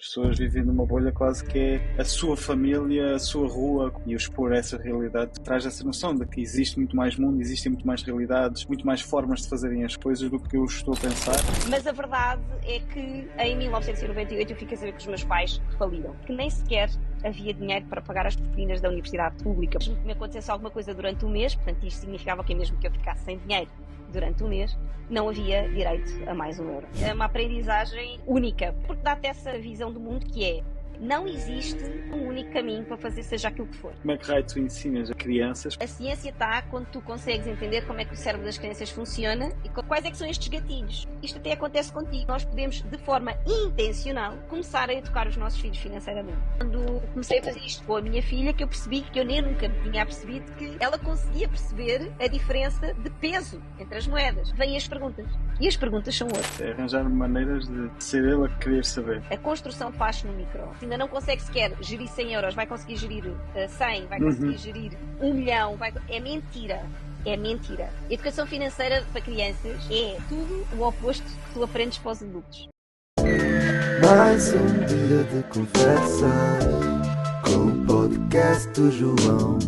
As pessoas vivem numa bolha quase que é a sua família, a sua rua, e o expor essa realidade traz essa noção de que existe muito mais mundo, existem muito mais realidades, muito mais formas de fazerem as coisas do que eu estou a pensar. Mas a verdade é que em 1998 eu fiquei a saber que os meus pais faliram, que nem sequer havia dinheiro para pagar as propinas da universidade pública. Mesmo que me acontecesse alguma coisa durante um mês, portanto isto significava que mesmo que eu ficasse sem dinheiro durante um mês, não havia direito a mais €1. É uma aprendizagem única, porque dá-te essa visão do mundo que é: não existe um único caminho para fazer seja aquilo que for. Como é que raio tu ensinas a crianças? A ciência está quando tu consegues entender como é que o cérebro das crianças funciona e quais é que são estes gatilhos. Isto até acontece contigo. Nós podemos, de forma intencional, começar a educar os nossos filhos financeiramente. Quando comecei a fazer isto com a minha filha, que eu percebi que eu nem nunca me tinha percebido que ela conseguia perceber a diferença de peso entre as moedas. Vêm as perguntas. E as perguntas são outras. É arranjar maneiras de ser ele a querer saber. A construção faz-se no micro. Ainda não consegue sequer gerir €100, vai conseguir gerir 100, vai conseguir gerir 1 milhão. É mentira. É mentira. Educação financeira para crianças é tudo o oposto que tu aprendes para os adultos. Mais um dia de conversas com o podcast do João.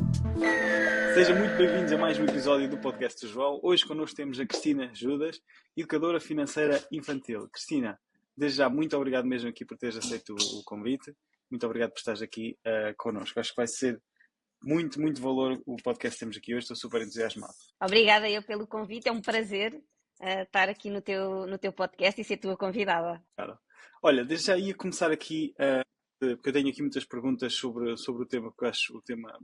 Sejam muito bem-vindos a mais um episódio do podcast do João. Hoje connosco temos a Cristina Judas, educadora financeira infantil. Cristina, desde já muito obrigado mesmo aqui por teres aceito o convite. Muito obrigado por estares aqui connosco. Acho que vai ser muito valor o podcast que temos aqui hoje. Estou super entusiasmado. Obrigada eu pelo convite. É um prazer estar aqui no teu podcast e ser tua convidada. Claro. Olha, desde já ia começar aqui, porque eu tenho aqui muitas perguntas sobre o tema, porque eu acho o tema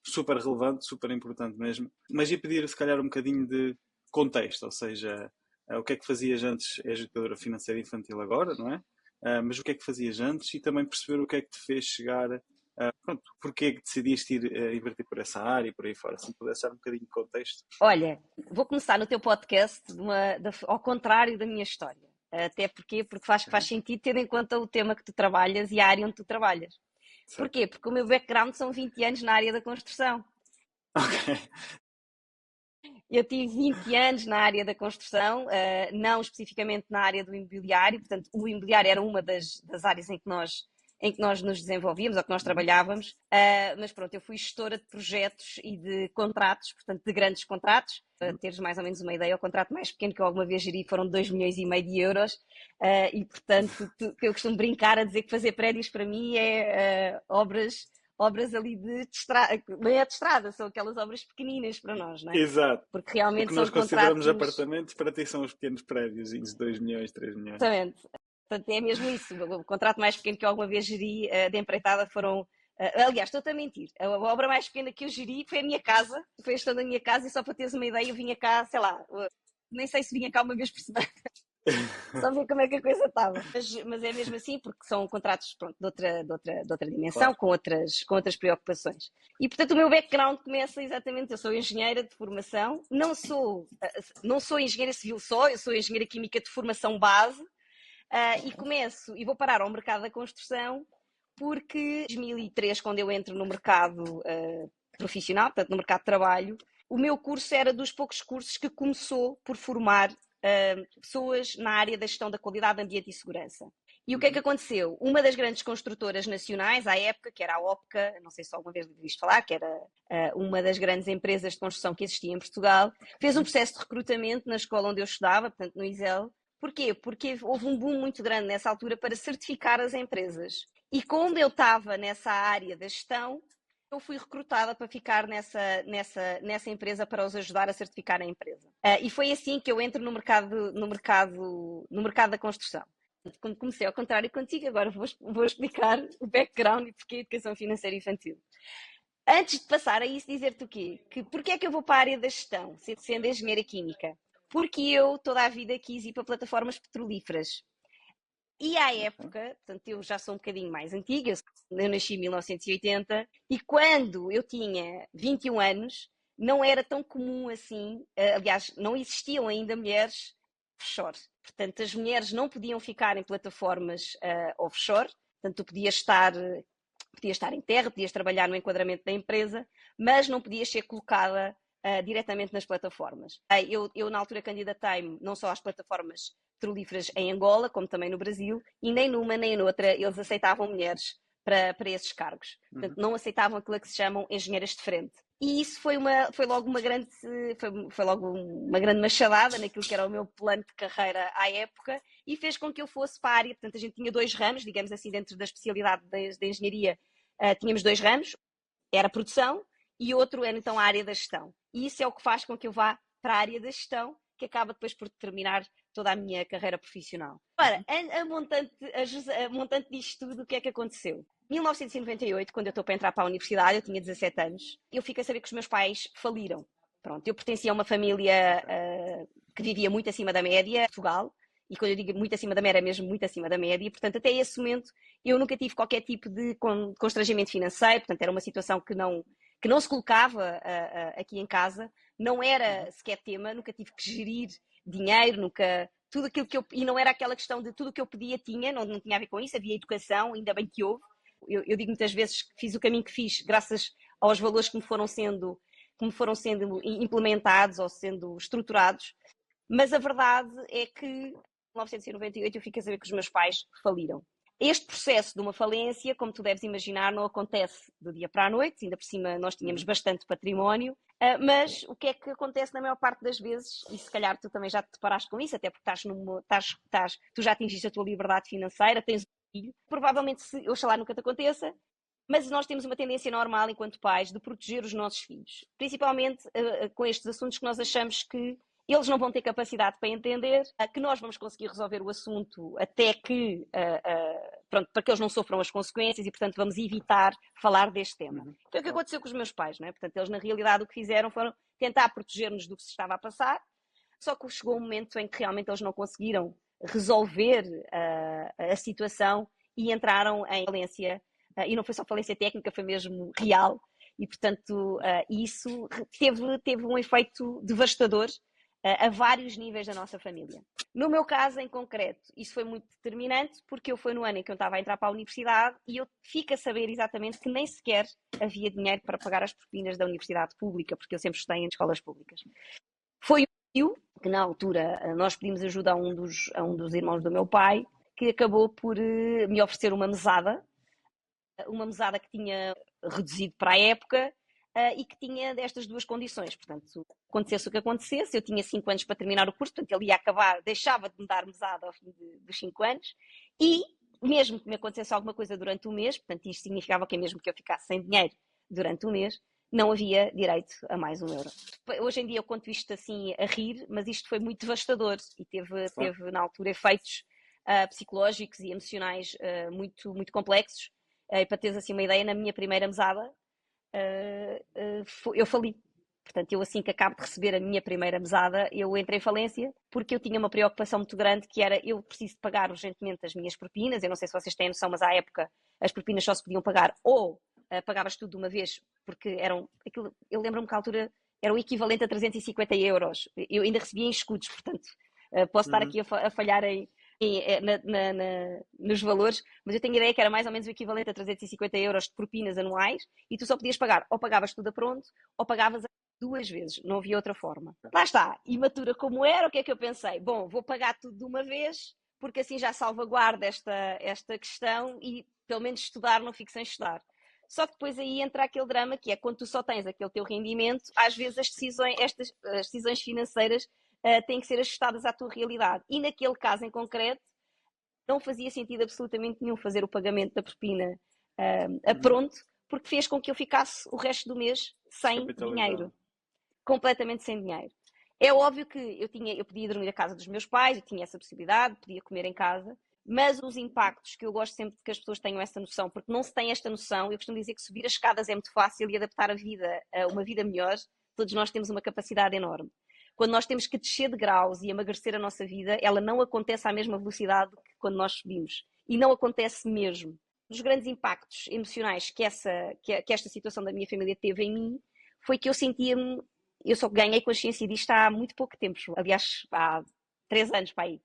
super relevante, super importante mesmo. Mas ia pedir, se calhar, um bocadinho de contexto, ou seja, o que é que fazias antes, és educadora financeira infantil agora, não é? Mas o que é que fazias antes e também perceber o que é que te fez chegar, porque é que decidiste ir invertir por essa área e por aí fora. Se me pudesse dar um bocadinho de contexto. Olha, vou começar no teu podcast ao contrário da minha história. Até porque faz sentido tendo em conta o tema que tu trabalhas e a área onde tu trabalhas. Certo. Porquê? Porque o meu background são 20 anos na área da construção. Ok. Eu tive 20 anos na área da construção, não especificamente na área do imobiliário, portanto, o imobiliário era uma das áreas em que nós nos desenvolvíamos, ou que nós trabalhávamos, mas pronto, eu fui gestora de projetos e de contratos, portanto, de grandes contratos. Para teres mais ou menos uma ideia, o contrato mais pequeno que eu alguma vez geri foram 2,5 milhões de euros, e portanto, eu costumo brincar a dizer que fazer prédios para mim é obras ali de estrada, não é de estrada, são aquelas obras pequeninas para nós, não é? Exato. Porque realmente Porque nós são consideramos contratos... apartamentos, para ti são os pequenos prédios de 2 milhões, 3 milhões. Exatamente. Portanto, é mesmo isso. O contrato mais pequeno que eu alguma vez geri de empreitada foram... aliás, estou-te a mentir. A obra mais pequena que eu geri foi a minha casa. Foi a gestão da minha casa e só para teres uma ideia, eu vinha cá, sei lá, nem sei se vinha cá uma vez por semana. Só ver como é que a coisa estava. Mas é mesmo assim, porque são contratos, pronto, de outra dimensão, Claro. com outras preocupações. E, portanto, o meu background começa exatamente... Eu sou engenheira de formação, não sou engenheira civil só, eu sou engenheira química de formação base, e vou parar ao mercado da construção porque em 2003, quando eu entro no mercado profissional, portanto, no mercado de trabalho, o meu curso era dos poucos cursos que começou por formar pessoas na área da gestão da qualidade, ambiente e segurança. E o que é que aconteceu? Uma das grandes construtoras nacionais, à época, que era a OPCA, não sei se alguma vez ouviste falar, que era uma das grandes empresas de construção que existia em Portugal, fez um processo de recrutamento na escola onde eu estudava, portanto no ISEL. Porquê? Porque houve um boom muito grande nessa altura para certificar as empresas. E como eu estava nessa área da gestão, eu fui recrutada para ficar nessa empresa para os ajudar a certificar a empresa. E foi assim que eu entro no mercado da construção. Como comecei ao contrário contigo, agora vou explicar o background e porquê a educação financeira infantil. Antes de passar a isso, dizer-te o quê? Porquê é que eu vou para a área da gestão, sendo engenheira química? Porque eu toda a vida quis ir para plataformas petrolíferas. E à época, portanto, eu já sou um bocadinho mais antiga, eu nasci em 1980, e quando eu tinha 21 anos, não era tão comum assim, aliás, não existiam ainda mulheres offshore. Portanto, as mulheres não podiam ficar em plataformas offshore, portanto, tu podias estar em terra, podias trabalhar no enquadramento da empresa, mas não podias ser colocada diretamente nas plataformas. Eu na altura candidatei-me não só às plataformas petrolíferas em Angola, como também no Brasil, e nem numa nem noutra eles aceitavam mulheres para esses cargos. Portanto, não aceitavam aquilo que se chamam engenheiras de frente. E isso foi logo uma grande machadada naquilo que era o meu plano de carreira à época e fez com que eu fosse para a área. Portanto, a gente tinha 2 ramos, digamos assim, dentro da especialidade da engenharia, tínhamos 2 ramos, era a produção e outro era então a área da gestão. E isso é o que faz com que eu vá para a área da gestão, que acaba depois por determinar toda a minha carreira profissional. Ora, a montante disto tudo, o que é que aconteceu? Em 1998, quando eu estou para entrar para a universidade, eu tinha 17 anos, eu fiquei a saber que os meus pais faliram. Pronto, eu pertencia a uma família que vivia muito acima da média, Portugal, e quando eu digo muito acima da média, é mesmo muito acima da média, e portanto até esse momento eu nunca tive qualquer tipo de constrangimento financeiro, portanto era uma situação que não se colocava aqui em casa, não era sequer tema, nunca tive que gerir dinheiro, nunca... Tudo aquilo que e não era aquela questão de tudo o que eu pedia tinha, não tinha a ver com isso, havia educação, ainda bem que houve. Eu digo muitas vezes que fiz o caminho que fiz graças aos valores que me foram sendo implementados ou sendo estruturados, mas a verdade é que em 1998 eu fiquei a saber que os meus pais faliram. Este processo de uma falência, como tu deves imaginar, não acontece do dia para a noite, ainda por cima nós tínhamos bastante património, mas o que é que acontece na maior parte das vezes, e se calhar tu também já te deparaste com isso, até porque tu já atingiste a tua liberdade financeira, tens um filho, provavelmente, oxalá nunca te aconteça, mas nós temos uma tendência normal, enquanto pais, de proteger os nossos filhos, principalmente com estes assuntos que nós achamos que eles não vão ter capacidade para entender, que nós vamos conseguir resolver o assunto até que, para que eles não sofram as consequências e, portanto, vamos evitar falar deste tema. Foi o que aconteceu com os meus pais, não é? Portanto, eles, na realidade, o que fizeram foram tentar proteger-nos do que se estava a passar, só que chegou um momento em que realmente eles não conseguiram resolver a situação e entraram em falência, e não foi só falência técnica, foi mesmo real, e, portanto, isso teve um efeito devastador a vários níveis da nossa família. No meu caso, em concreto, isso foi muito determinante, porque foi no ano em que eu estava a entrar para a universidade e eu fico a saber exatamente que nem sequer havia dinheiro para pagar as propinas da universidade pública, porque eu sempre estudei em escolas públicas. Foi o tio, que na altura nós pedimos ajuda a um dos irmãos do meu pai, que acabou por me oferecer uma mesada que tinha reduzido para a época, e que tinha destas 2 condições. Portanto, acontecesse o que acontecesse, eu tinha 5 anos para terminar o curso, portanto, ele ia acabar, deixava de me dar mesada ao fim dos 5 anos, e mesmo que me acontecesse alguma coisa durante o mês, portanto, isto significava que mesmo que eu ficasse sem dinheiro durante o mês, não havia direito a mais €1. Hoje em dia eu conto isto assim a rir, mas isto foi muito devastador e teve na altura efeitos psicológicos e emocionais muito, muito complexos. E para teres assim uma ideia, na minha primeira mesada, eu fali. Portanto, eu assim que acabo de receber a minha primeira mesada, eu entrei em falência porque eu tinha uma preocupação muito grande, que era, eu preciso pagar urgentemente as minhas propinas. Eu não sei se vocês têm noção, mas à época as propinas só se podiam pagar ou pagavas tudo de uma vez, porque eu lembro-me que à altura era o equivalente a €350. Eu ainda recebia em escudos, portanto, posso estar aqui a falhar nos valores, mas eu tenho a ideia que era mais ou menos o equivalente a €350 de propinas anuais, e tu só podias pagar, ou pagavas tudo a pronto, ou pagavas 2 vezes, não havia outra forma. Lá está, imatura como era, o que é que eu pensei? Bom, vou pagar tudo de uma vez, porque assim já salvaguardo esta questão e pelo menos estudar, não fico sem estudar. Só que depois aí entra aquele drama, que é quando tu só tens aquele teu rendimento, às vezes as decisões financeiras têm que ser ajustadas à tua realidade. E naquele caso em concreto, não fazia sentido absolutamente nenhum fazer o pagamento da propina a pronto, porque fez com que eu ficasse o resto do mês sem dinheiro. Completamente sem dinheiro. É óbvio que eu podia dormir à casa dos meus pais, eu tinha essa possibilidade, podia comer em casa, mas os impactos, que eu gosto sempre de que as pessoas tenham essa noção, porque não se tem esta noção, eu costumo dizer que subir as escadas é muito fácil e adaptar a vida a uma vida melhor, todos nós temos uma capacidade enorme. Quando nós temos que descer de graus e emagrecer a nossa vida, ela não acontece à mesma velocidade que quando nós subimos. E não acontece mesmo. Um dos grandes impactos emocionais que esta situação da minha família teve em mim foi que eu só ganhei consciência disto há muito pouco tempo, aliás, há 3 anos para aí.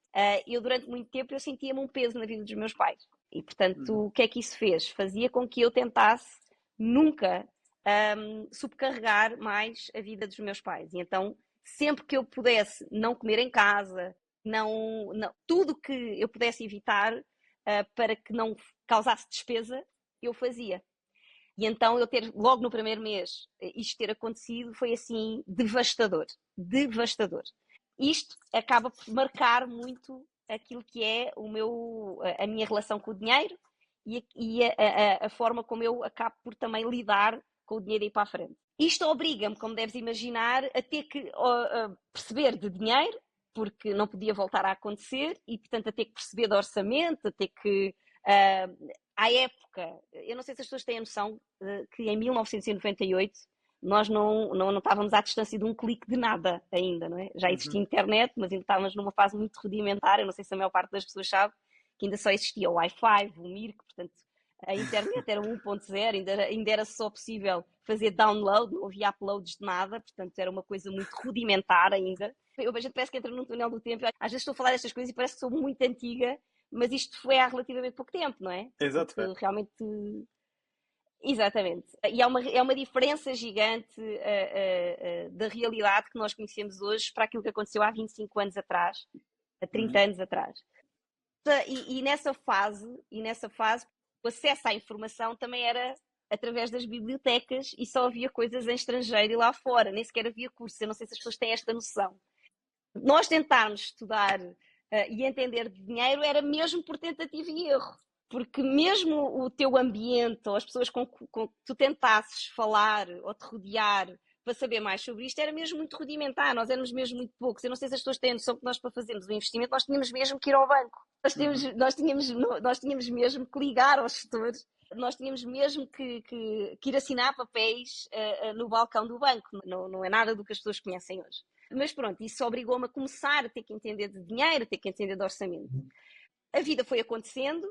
Eu durante muito tempo eu sentia-me um peso na vida dos meus pais. E portanto, o que é que isso fez? Fazia com que eu tentasse nunca subcarregar mais a vida dos meus pais. E então, sempre que eu pudesse não comer em casa, tudo que eu pudesse evitar para que não causasse despesa, eu fazia. E então eu ter, logo no primeiro mês, isto ter acontecido foi assim devastador. Devastador. Isto acaba por marcar muito aquilo que é a minha relação com o dinheiro e a forma como eu acabo por também lidar com o dinheiro aí para a frente. Isto obriga-me, como deves imaginar, a ter que perceber de dinheiro, porque não podia voltar a acontecer, e portanto a ter que perceber de orçamento, a ter que... à época, eu não sei se as pessoas têm a noção que em 1998 nós não estávamos à distância de um clique de nada ainda, não é? Já existia internet, mas ainda estávamos numa fase muito rudimentar. Eu não sei se a maior parte das pessoas sabe que ainda só existia o Wi-Fi, o Mirk, portanto a internet era 1.0, ainda era só possível fazer download, não havia uploads de nada, portanto era uma coisa muito rudimentar ainda. Eu vejo, parece que entra num túnel do tempo. Às vezes estou a falar destas coisas e parece que sou muito antiga, mas isto foi há relativamente pouco tempo, não é? Exato. Porque realmente... Exatamente. E é uma diferença gigante da realidade que nós conhecemos hoje para aquilo que aconteceu há 25 anos atrás, há 30 anos atrás. E nessa fase, o acesso à informação também era através das bibliotecas e só havia coisas em estrangeiro e lá fora, nem sequer havia cursos. Eu não sei se as pessoas têm esta noção. Nós tentarmos estudar e entender de dinheiro era mesmo por tentativa e erro. Porque mesmo o teu ambiente, ou as pessoas com que tu tentasses falar ou te rodear para saber mais sobre isto, era mesmo muito rudimentar, nós éramos mesmo muito poucos. Eu não sei se as pessoas têm a noção que nós, para fazermos o investimento, nós tínhamos mesmo que ir ao banco. Nós tínhamos mesmo que ligar aos gestores, nós tínhamos mesmo que ir assinar papéis no balcão do banco. Não é nada do que as pessoas conhecem hoje. Mas pronto, isso obrigou-me a começar a ter que entender de dinheiro, a ter que entender de orçamento. A vida foi acontecendo,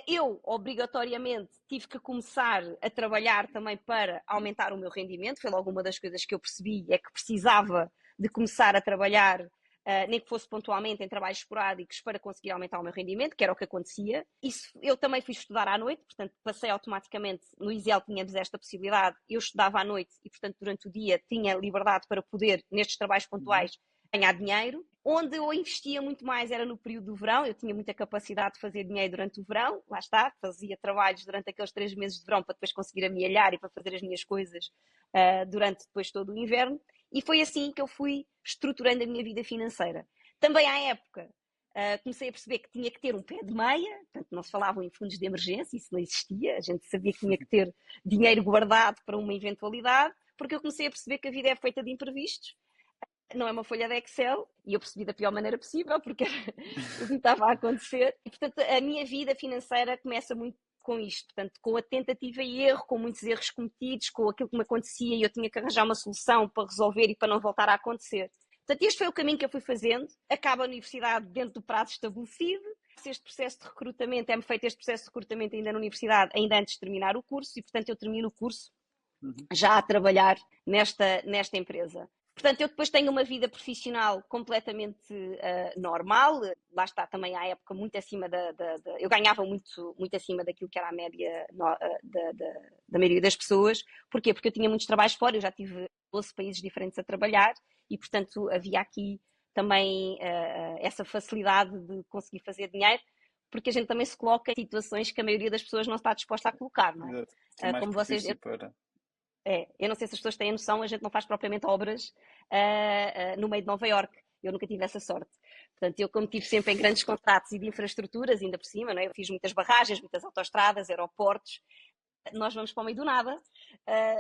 eu obrigatoriamente tive que começar a trabalhar também para aumentar o meu rendimento. Foi logo uma das coisas que eu percebi, é que precisava de começar a trabalhar, nem que fosse pontualmente em trabalhos esporádicos, para conseguir aumentar o meu rendimento, que era o que acontecia. Eu também fui estudar à noite, portanto passei automaticamente, no ISEL tínhamos esta possibilidade, eu estudava à noite e portanto durante o dia tinha liberdade para poder, nestes trabalhos pontuais, ganhar dinheiro. Onde eu investia muito mais era no período do verão. Eu tinha muita capacidade de fazer dinheiro durante o verão, lá está, fazia trabalhos durante aqueles 3 meses de verão para depois conseguir amealhar e para fazer as minhas coisas durante depois todo o inverno, e foi assim que eu fui estruturando a minha vida financeira. Também à época comecei a perceber que tinha que ter um pé de meia, portanto não se falava em fundos de emergência, isso não existia, a gente sabia que tinha que ter dinheiro guardado para uma eventualidade, porque eu comecei a perceber que a vida é feita de imprevistos. Não é uma folha de Excel, e eu percebi da pior maneira possível, porque era o que me estava a acontecer. E, portanto, a minha vida financeira começa muito com isto, portanto, com a tentativa e erro, com muitos erros cometidos, com aquilo que me acontecia e eu tinha que arranjar uma solução para resolver e para não voltar a acontecer. Portanto, este foi o caminho que eu fui fazendo. Acabo a universidade dentro do prazo estabelecido. Este processo de recrutamento, é-me feito este processo de recrutamento ainda na universidade, ainda antes de terminar o curso, e, portanto, eu termino o curso já a trabalhar nesta empresa. Portanto, eu depois tenho uma vida profissional completamente normal. Lá está, também à época, muito acima eu ganhava muito acima daquilo que era a média da maioria das pessoas. Porquê? Porque eu tinha muitos trabalhos fora, eu já tive 12 países diferentes a trabalhar e, portanto, havia aqui também essa facilidade de conseguir fazer dinheiro, porque a gente também se coloca em situações que a maioria das pessoas não está disposta a colocar, não é? Como vocês... Eu não sei se as pessoas têm a noção, a gente não faz propriamente obras no meio de Nova Iorque. Eu nunca tive essa sorte. Portanto, eu como tive sempre em grandes contratos e de infraestruturas, ainda por cima, não é? Eu fiz muitas barragens, muitas autoestradas, aeroportos. Nós vamos para o meio do nada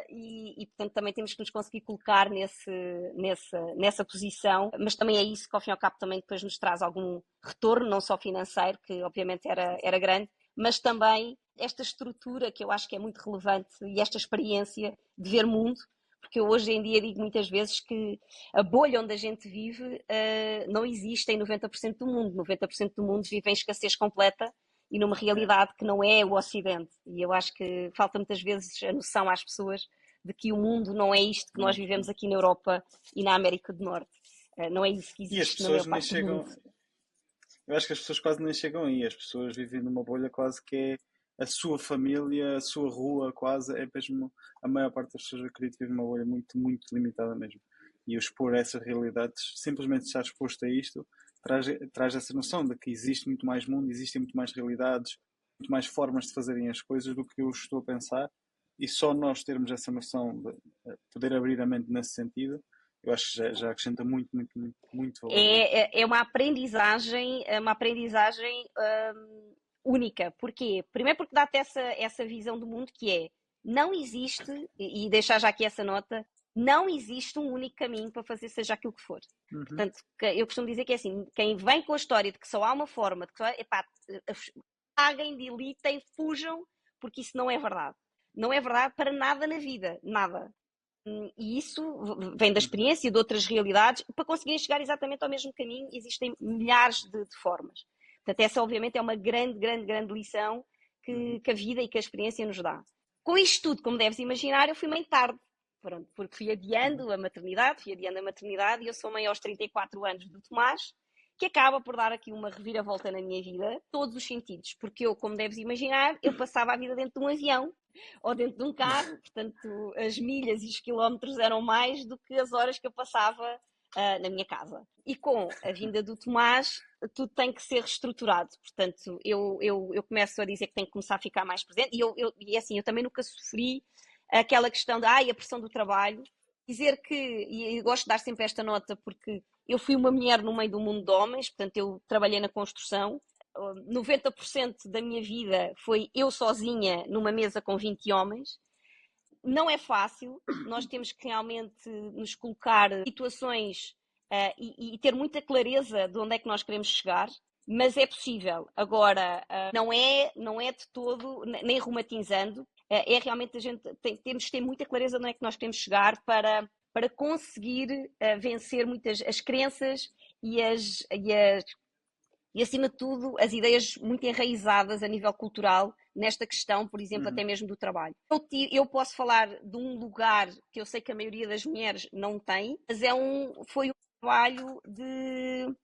e portanto, também temos que nos conseguir colocar nessa posição. Mas também é isso que, ao fim e ao cabo, também depois nos traz algum retorno, não só financeiro, que obviamente era grande, mas também esta estrutura que eu acho que é muito relevante e esta experiência de ver mundo, porque eu hoje em dia digo muitas vezes que a bolha onde a gente vive não existe em 90% do mundo. 90% do mundo vive em escassez completa e numa realidade que não é o Ocidente. E eu acho que falta muitas vezes a noção às pessoas de que o mundo não é isto que nós vivemos aqui na Europa e na América do Norte. Não é isso que existe. E as pessoas nem chegam... Eu acho que as pessoas quase nem chegam aí. As pessoas vivem numa bolha quase que é a sua família, a sua rua, quase, é mesmo, a maior parte das pessoas, eu acredito, vive uma bolha muito, muito limitada mesmo. E eu expor essas realidades, simplesmente estar exposto a isto, traz essa noção de que existe muito mais mundo, existem muito mais realidades, muito mais formas de fazerem as coisas do que eu estou a pensar, e só nós termos essa noção de poder abrir a mente nesse sentido, eu acho que já acrescenta muito, muito, muito, muito valor. É uma aprendizagem única. Porquê? Primeiro porque dá-te essa visão do mundo que é, não existe, e deixar já aqui essa nota, não existe um único caminho para fazer seja aquilo que for. Portanto, eu costumo dizer que é assim, quem vem com a história de que só há uma forma, de que paguem, deletem, fujam, porque isso não é verdade. Não é verdade para nada na vida, nada. E isso vem da experiência de outras realidades. Para conseguirem chegar exatamente ao mesmo caminho, existem milhares de formas. Portanto, essa obviamente é uma grande, grande, grande lição que a vida e que a experiência nos dá. Com isto tudo, como deves imaginar, eu fui mãe tarde. Pronto, porque fui adiando a maternidade e eu sou mãe aos 34 anos do Tomás, que acaba por dar aqui uma reviravolta na minha vida, todos os sentidos, porque eu, como deves imaginar, eu passava a vida dentro de um avião ou dentro de um carro, portanto as milhas e os quilómetros eram mais do que as horas que eu passava na minha casa. E com a vinda do Tomás, tudo tem que ser reestruturado, portanto eu começo a dizer que tenho que começar a ficar mais presente, e assim, eu também nunca sofri aquela questão de a pressão do trabalho, dizer que, e eu gosto de dar sempre esta nota porque eu fui uma mulher no meio do mundo de homens, portanto eu trabalhei na construção, 90% da minha vida foi eu sozinha numa mesa com 20 homens. Não é fácil, nós temos que realmente nos colocar em situações e ter muita clareza de onde é que nós queremos chegar, mas é possível. Agora, não é de todo, nem romantizando, é realmente a gente temos que ter muita clareza de onde é que nós queremos chegar para conseguir vencer muitas as crenças e acima de tudo, as ideias muito enraizadas a nível cultural nesta questão, por exemplo, até mesmo do trabalho. Eu posso falar de um lugar que eu sei que a maioria das mulheres não tem, mas foi um trabalho de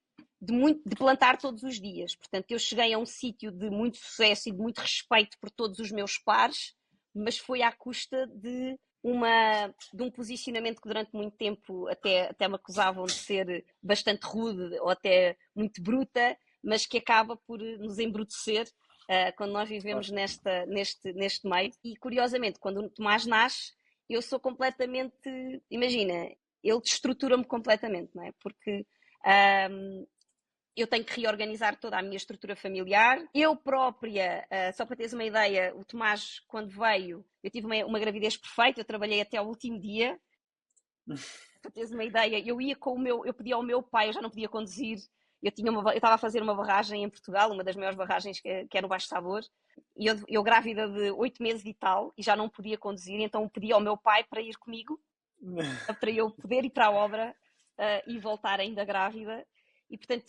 plantar todos os dias. Portanto, eu cheguei a um sítio de muito sucesso e de muito respeito por todos os meus pares, mas foi à custa de um posicionamento que durante muito tempo até me acusavam de ser bastante rude ou até muito bruta, mas que acaba por nos embrutecer quando nós vivemos neste meio. E curiosamente, quando o Tomás nasce, eu sou completamente, imagina, ele destrutura-me completamente, não é? Porque eu tenho que reorganizar toda a minha estrutura familiar. Eu própria, só para teres uma ideia, o Tomás, quando veio, eu tive uma gravidez perfeita, eu trabalhei até ao último dia. Para teres uma ideia, eu pedia ao meu pai, eu já não podia conduzir, eu estava a fazer uma barragem em Portugal, uma das maiores barragens que era o Baixo Sabor, e eu grávida de 8 meses e tal, e já não podia conduzir, então pedi ao meu pai para ir comigo, para eu poder ir para a obra e voltar ainda grávida. E portanto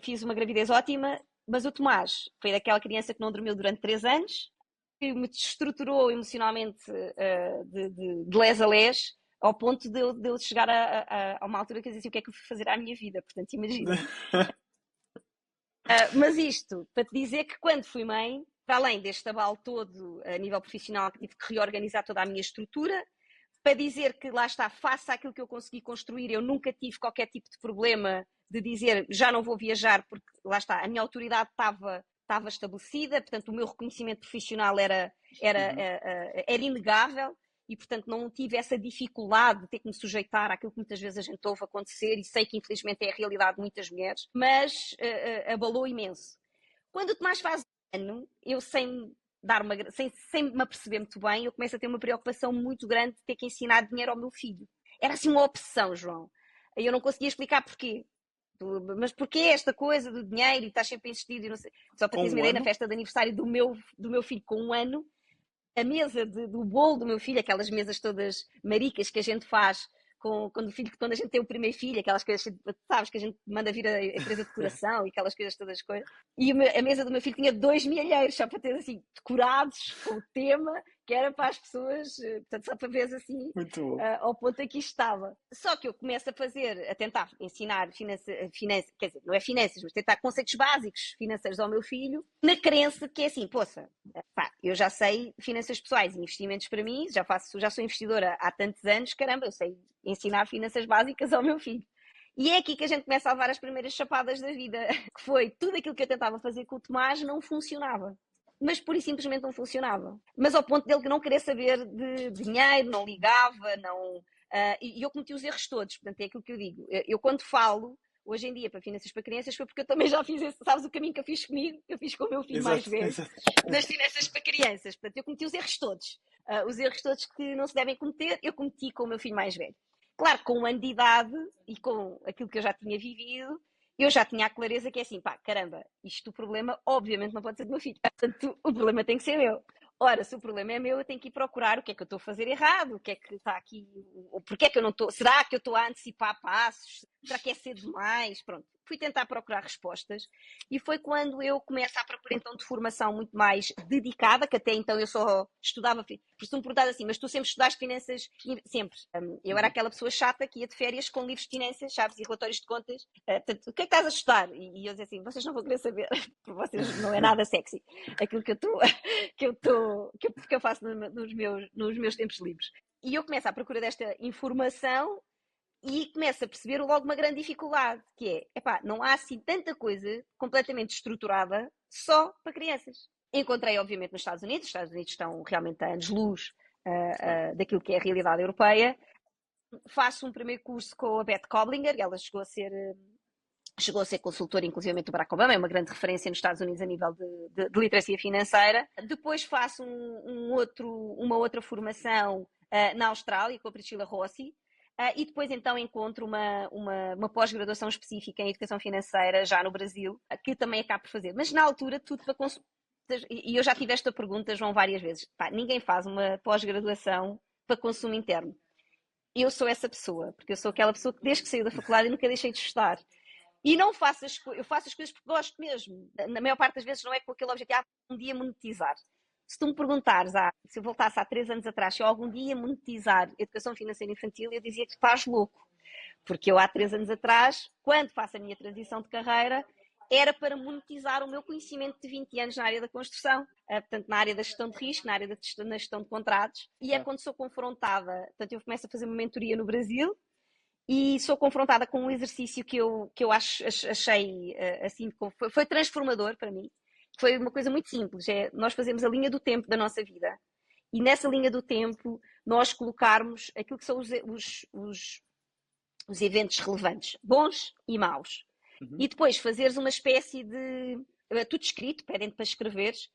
fiz uma gravidez ótima, mas o Tomás foi daquela criança que não dormiu durante 3 anos, que me desestruturou emocionalmente de les a les, ao ponto de eu chegar a uma altura que eu dizia o que é que eu fui fazer à minha vida, portanto imagina. Mas isto, para te dizer que quando fui mãe, para além deste abalo todo a nível profissional, que tive que reorganizar toda a minha estrutura, para dizer que lá está, face àquilo que eu consegui construir, eu nunca tive qualquer tipo de problema de dizer já não vou viajar, porque lá está, a minha autoridade estava estabelecida, portanto o meu reconhecimento profissional era inegável e portanto não tive essa dificuldade de ter que me sujeitar àquilo que muitas vezes a gente ouve acontecer e sei que infelizmente é a realidade de muitas mulheres, mas abalou imenso. Quando o Tomás faz um ano, eu sem me aperceber muito bem, eu começo a ter uma preocupação muito grande de ter que ensinar dinheiro ao meu filho. Era assim uma obsessão, João. Eu não conseguia explicar porquê. Mas porquê esta coisa do dinheiro e estás sempre a insistir? Não sei. Só para teres uma ideia, na festa de aniversário do meu filho com 1 ano, a mesa do bolo do meu filho, aquelas mesas todas maricas que a gente faz quando a gente tem o primeiro filho, aquelas coisas, sabes, que a gente manda vir a empresa de decoração e aquelas coisas todas coisas. E a mesa do meu filho tinha 2 milheiros, só para ter assim, decorados com o tema, que era para as pessoas, portanto, só para ver assim, Muito bom. ao ponto em que isto estava. Só que eu começo a tentar ensinar finanças, quer dizer, não é finanças, mas tentar conceitos básicos financeiros ao meu filho, na crença que é assim, poça, pá, eu já sei finanças pessoais e investimentos para mim, já sou investidora há tantos anos, caramba, eu sei ensinar finanças básicas ao meu filho. E é aqui que a gente começa a levar as primeiras chapadas da vida, que foi tudo aquilo que eu tentava fazer com o Tomás não funcionava. Mas pura e simplesmente não funcionava. Mas ao ponto dele que não querer saber de dinheiro, não ligava, não... e eu cometi os erros todos, portanto é aquilo que eu digo. Eu quando falo, hoje em dia, para finanças para crianças, foi porque eu também já fiz esse, sabes o caminho que eu fiz comigo, que eu fiz com o meu filho mais velho, das finanças para crianças. Portanto, eu cometi os erros todos. Os erros todos que não se devem cometer, eu cometi com o meu filho mais velho. Claro, com um ano de idade e com aquilo que eu já tinha vivido, eu já tinha a clareza que é assim, pá, caramba, isto o problema obviamente não pode ser do meu filho, portanto o problema tem que ser meu. Ora, se o problema é meu, eu tenho que ir procurar o que é que eu estou a fazer errado, o que é que está aqui, porque é que eu não estou, será que eu estou a antecipar passos, será que é cedo demais, pronto. Fui tentar procurar respostas e foi quando eu começo a procurar então de formação muito mais dedicada, que até então eu só estudava, por isso me perguntaram assim, mas tu sempre estudaste finanças? Sempre. Eu era aquela pessoa chata que ia de férias com livros de finanças, chaves e relatórios de contas. Portanto, o que é que estás a estudar? E eu dizia assim, vocês não vão querer saber, porque vocês não é nada sexy. Aquilo que eu faço nos meus tempos livres. E eu começo à procura desta informação e começo a perceber logo uma grande dificuldade, que é, epá, não há assim tanta coisa completamente estruturada só para crianças. Encontrei, obviamente, nos Estados Unidos. Os Estados Unidos estão realmente a anos-luz daquilo que é a realidade europeia. Faço um primeiro curso com a Beth Koblinger, ela chegou a ser consultora, inclusive do Barack Obama, é uma grande referência nos Estados Unidos a nível de literacia financeira. Depois faço uma outra formação na Austrália com a Priscila Rossi. E depois então encontro uma pós-graduação específica em educação financeira já no Brasil, que também acabo por fazer. Mas na altura tudo para consumo. E eu já tive esta pergunta, João, várias vezes. Pá, ninguém faz uma pós-graduação para consumo interno. Eu sou essa pessoa, porque eu sou aquela pessoa que desde que saí da faculdade nunca deixei de estudar. E não faço eu faço as coisas porque gosto mesmo. Na maior parte das vezes não é com aquele objetivo de um dia monetizar. Se tu me perguntares, se eu voltasse há 3 anos atrás, se eu algum dia monetizar educação financeira infantil, eu dizia que estás louco. Porque eu há 3 anos atrás, quando faço a minha transição de carreira, era para monetizar o meu conhecimento de 20 anos na área da construção, portanto, na área da gestão de risco, na área da gestão de contratos. E é quando sou confrontada, portanto, eu começo a fazer uma mentoria no Brasil, e sou confrontada com um exercício que eu achei assim, foi transformador para mim. Foi uma coisa muito simples, nós fazemos a linha do tempo da nossa vida e nessa linha do tempo nós colocarmos aquilo que são os eventos relevantes, bons e maus. E depois fazeres uma espécie de, tudo escrito, pedem-te para escreveres,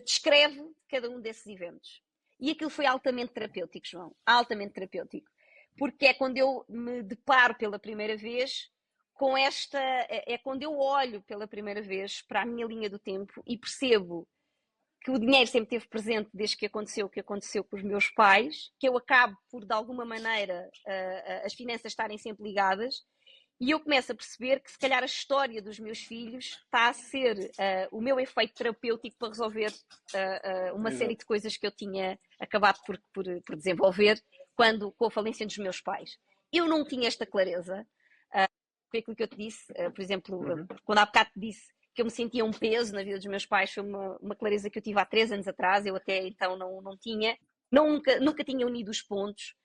descreve cada um desses eventos. E aquilo foi altamente terapêutico, João, altamente terapêutico. Porque é quando eu me deparo pela primeira vez com é quando eu olho pela primeira vez para a minha linha do tempo e percebo que o dinheiro sempre esteve presente desde que aconteceu o que aconteceu com os meus pais, que eu acabo por, de alguma maneira, as finanças estarem sempre ligadas, e eu começo a perceber que se calhar a história dos meus filhos está a ser o meu efeito terapêutico para resolver uma série de coisas que eu tinha acabado por desenvolver com a falência dos meus pais. Eu não tinha esta clareza. Foi aquilo que eu te disse, por exemplo, quando há bocado te disse que eu me sentia um peso na vida dos meus pais, foi uma clareza que eu tive há 3 anos atrás, eu até então não tinha, nunca tinha unido os pontos,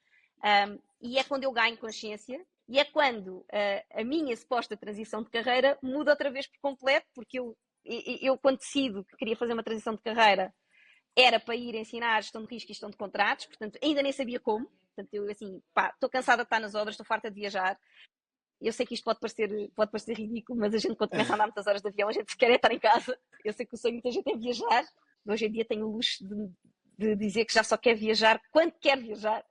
e é quando eu ganho consciência, e é quando a minha suposta transição de carreira muda outra vez por completo, porque eu quando decido que queria fazer uma transição de carreira, era para ir ensinar gestão de risco e gestão de contratos, portanto ainda nem sabia como, portanto eu assim, pá, estou cansada de estar nas obras, estou farta de viajar. Eu sei que isto pode parecer ridículo, mas a gente quando começa a andar muitas horas de avião, a gente quer estar em casa. Eu sei que o sonho de muita gente é viajar. Hoje em dia tenho o luxo de dizer que já só quer viajar quando quer viajar.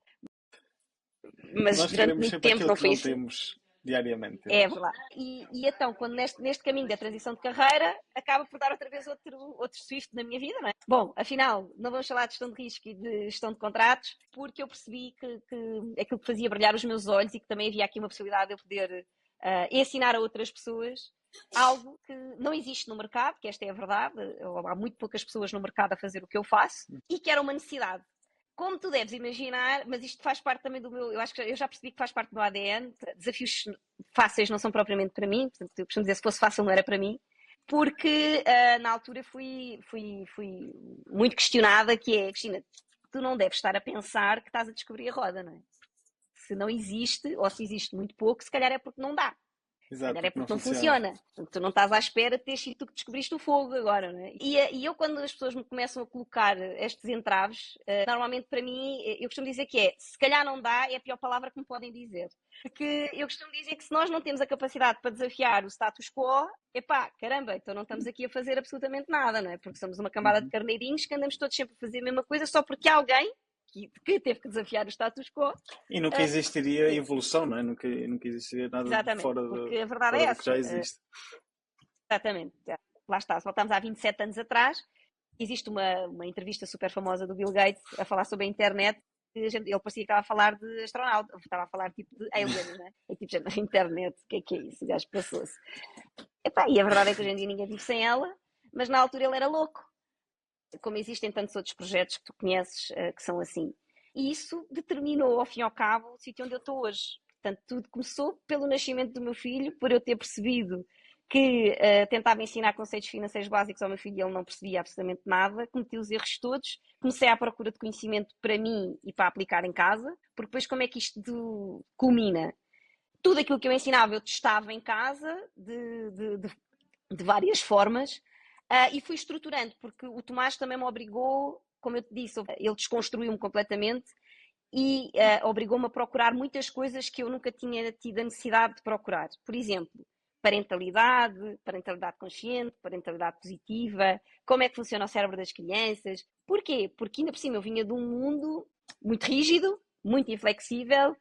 Mas nós durante muito tempo não foi isso. Temos diariamente. É verdade. E então, quando neste caminho da transição de carreira, acaba por dar outra vez outro Swift na minha vida, não é? Bom, afinal, não vamos falar de gestão de risco e de gestão de contratos, porque eu percebi que aquilo que fazia brilhar os meus olhos e que também havia aqui uma possibilidade de eu poder ensinar a outras pessoas algo que não existe no mercado, que esta é a verdade, há muito poucas pessoas no mercado a fazer o que eu faço, e que era uma necessidade. Como tu deves imaginar, mas isto faz parte também do meu, eu acho que eu já percebi que faz parte do meu ADN, desafios fáceis não são propriamente para mim, portanto, eu costumo dizer, se fosse fácil não era para mim, porque na altura fui muito questionada, que é, Cristina, tu não deves estar a pensar que estás a descobrir a roda, não é? Se não existe, ou se existe muito pouco, se calhar é porque não dá. Exato, Calhar é não porque não funciona. funciona. Tu não estás à espera de ter sido tu que descobriste o fogo agora, não é? E eu, quando as pessoas me começam a colocar estes entraves, normalmente para mim, eu costumo dizer que se calhar não dá, é a pior palavra que me podem dizer. Porque eu costumo dizer que se nós não temos a capacidade para desafiar o status quo, epá, caramba, então não estamos aqui a fazer absolutamente nada, não é? Porque somos uma cambada de carneirinhos que andamos todos sempre a fazer a mesma coisa só porque há alguém que teve que desafiar o status quo. E nunca existiria evolução, não é? Nunca existiria nada Exatamente, porque a verdade é fora do que já essa. existe. Exatamente. Lá está, se voltamos há 27 anos atrás, existe uma entrevista super famosa do Bill Gates a falar sobre a internet. Ele parecia que estava a falar de astronauta, estava a falar tipo de aliens, não é? E tipo, a internet, o que é isso? O gajo passou-se. E a verdade é que hoje em dia ninguém vive sem ela, mas na altura ele era louco. Como existem tantos outros projetos que tu conheces que são assim. E isso determinou, ao fim e ao cabo, o sítio onde eu estou hoje. Portanto, tudo começou pelo nascimento do meu filho, por eu ter percebido que tentava ensinar conceitos financeiros básicos ao meu filho e ele não percebia absolutamente nada, cometi os erros todos, comecei à procura de conhecimento para mim e para aplicar em casa, porque depois como é que isto culmina? Tudo aquilo que eu ensinava eu testava em casa, de várias formas, e fui estruturando, porque o Tomás também me obrigou, como eu te disse, ele desconstruiu-me completamente e obrigou-me a procurar muitas coisas que eu nunca tinha tido a necessidade de procurar. Por exemplo, parentalidade consciente, parentalidade positiva, como é que funciona o cérebro das crianças. Porquê? Porque ainda por cima eu vinha de um mundo muito rígido, muito inflexível,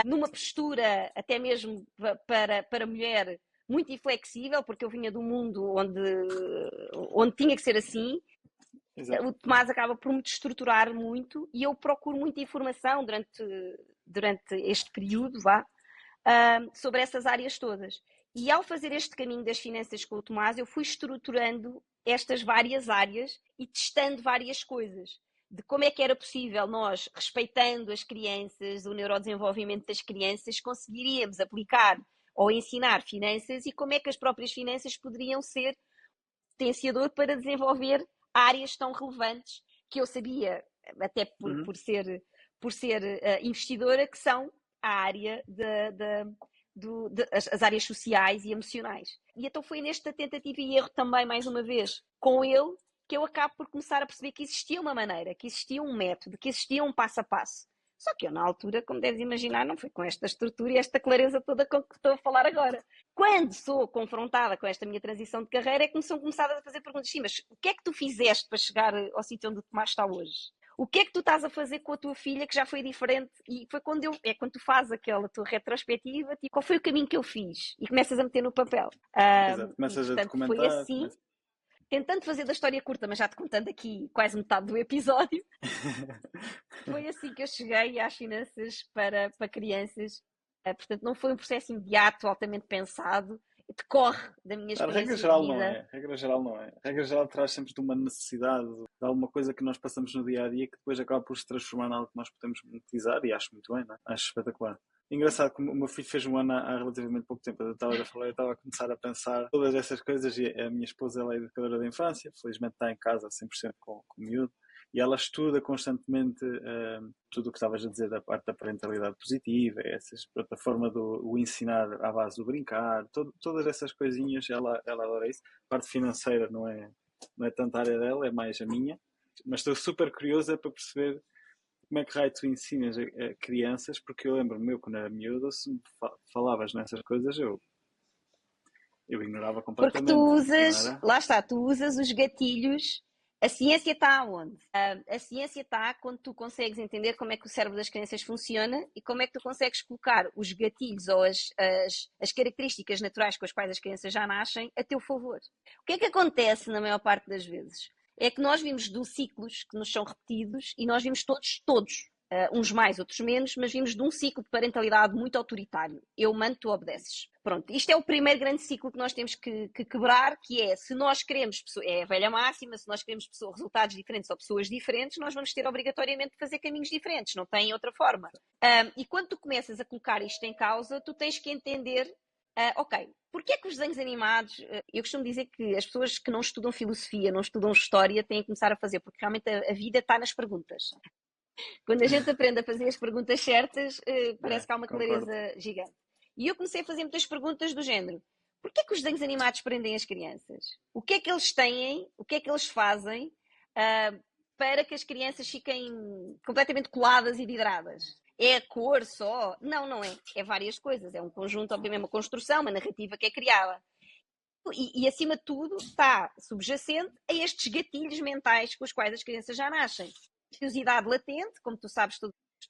numa postura até mesmo para mulher muito inflexível, porque eu vinha de um mundo onde tinha que ser assim. Exato. O Tomás acaba por me destruturar muito e eu procuro muita informação durante este período, sobre essas áreas todas. E ao fazer este caminho das finanças com o Tomás, eu fui estruturando estas várias áreas e testando várias coisas. De como é que era possível nós, respeitando as crianças, o neurodesenvolvimento das crianças, conseguiríamos aplicar ou ensinar finanças e como é que as próprias finanças poderiam ser potenciador para desenvolver áreas tão relevantes que eu sabia, até por ser investidora, que são a área as áreas sociais e emocionais. E então foi nesta tentativa e erro também, mais uma vez, com ele, que eu acabo por começar a perceber que existia uma maneira, que existia um método, que existia um passo a passo. Só que eu, na altura, como deves imaginar, não foi com esta estrutura e esta clareza toda com que estou a falar agora. Quando sou confrontada com esta minha transição de carreira, é que me são começadas a fazer perguntas assim, mas o que é que tu fizeste para chegar ao sítio onde o Tomás está hoje? O que é que tu estás a fazer com a tua filha que já foi diferente? E foi quando tu fazes aquela tua retrospectiva, tipo, qual foi o caminho que eu fiz? E começas a meter no papel. Exato, começas a documentar. Foi assim, tentando fazer da história curta, mas já te contando aqui quase metade do episódio, foi assim que eu cheguei às finanças para crianças. Portanto, não foi um processo imediato, altamente pensado, decorre da minha experiência regra geral de vida. não é. Regra geral não é. Regra geral traz sempre de uma necessidade, de alguma coisa que nós passamos no dia a dia que depois acaba por se transformar em algo que nós podemos monetizar e acho muito bem, não é? Acho espetacular. Engraçado que o meu filho fez um ano há relativamente pouco tempo. Eu estava a começar a pensar todas essas coisas e a minha esposa ela é educadora de infância, felizmente está em casa 100% com o miúdo. E ela estuda constantemente tudo o que estavas a dizer da parte da parentalidade positiva, essas plataforma do ensinar à base do brincar, todas essas coisinhas, ela adora isso. A parte financeira não é tanto a área dela, é mais a minha. Mas estou super curiosa para perceber como é que raio tu ensinas a crianças, porque eu lembro-me, eu quando era miúdo, se me falavas nessas coisas, eu ignorava Porque completamente. tu usas, lá está, tu usas os gatilhos. A ciência está aonde? A ciência está quando tu consegues entender como é que o cérebro das crianças funciona e como é que tu consegues colocar os gatilhos ou as características naturais com as quais as crianças já nascem a teu favor. O que é que acontece na maior parte das vezes? É que nós vimos de ciclos que nos são repetidos e nós vimos todos uns mais, outros menos, mas vimos de um ciclo de parentalidade muito autoritário. Eu mando, tu obedeces. Pronto, isto é o primeiro grande ciclo que nós temos que quebrar, que é, se nós queremos, é a velha máxima, se nós queremos resultados diferentes ou pessoas diferentes, nós vamos ter obrigatoriamente de fazer caminhos diferentes, não tem outra forma. E quando tu começas a colocar isto em causa, tu tens que entender, ok, porquê é que os desenhos animados, eu costumo dizer que as pessoas que não estudam filosofia, não estudam história, têm que começar a fazer, porque realmente a vida está nas perguntas. Quando a gente aprende a fazer as perguntas certas, parece que há uma clareza gigante. E eu comecei a fazer muitas perguntas do género. Porquê é que os desenhos animados prendem as crianças? O que é que eles têm, o que é que eles fazem para que as crianças fiquem completamente coladas e vidradas? É a cor só? Não, não é. É várias coisas. É um conjunto, obviamente, uma construção, uma narrativa que é criada. E acima de tudo, está subjacente a estes gatilhos mentais com os quais as crianças já nascem. Curiosidade latente, como tu sabes,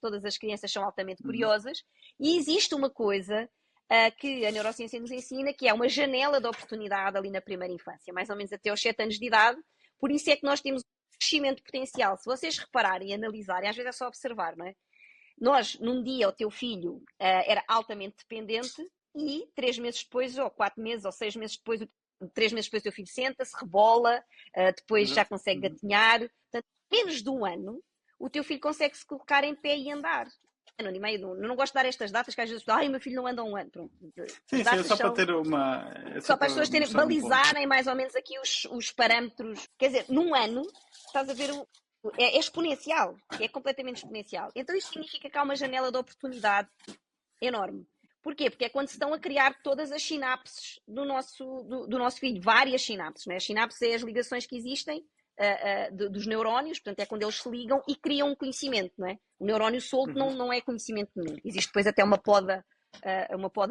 todas as crianças são altamente curiosas, e existe uma coisa que a neurociência nos ensina, que é uma janela de oportunidade ali na primeira infância, mais ou menos até aos 7 anos de idade. Por isso é que nós temos um crescimento potencial. Se vocês repararem e analisarem, às vezes é só observar, não é? Nós, num dia, o teu filho era altamente dependente e 3 meses depois, ou 4 meses, ou 6 meses depois, 3 meses depois o teu filho senta-se, rebola, depois já consegue gatinhar. Portanto, menos de um ano, o teu filho consegue se colocar em pé e andar. Eu não gosto de dar estas datas, que às vezes o meu filho não anda um ano. Pronto. Sim, é só para ter uma... Só para as pessoas balizarem mais ou menos aqui os parâmetros. Quer dizer, num ano, estás a ver, é exponencial, é completamente exponencial. Então isto significa que há uma janela de oportunidade enorme. Porquê? Porque é quando se estão a criar todas as sinapses do nosso filho, várias sinapses. Né? As sinapses é as ligações que existem dos neurónios, portanto é quando eles se ligam e criam um conhecimento, não é? O neurónio solto não é conhecimento nenhum. Existe depois até uma poda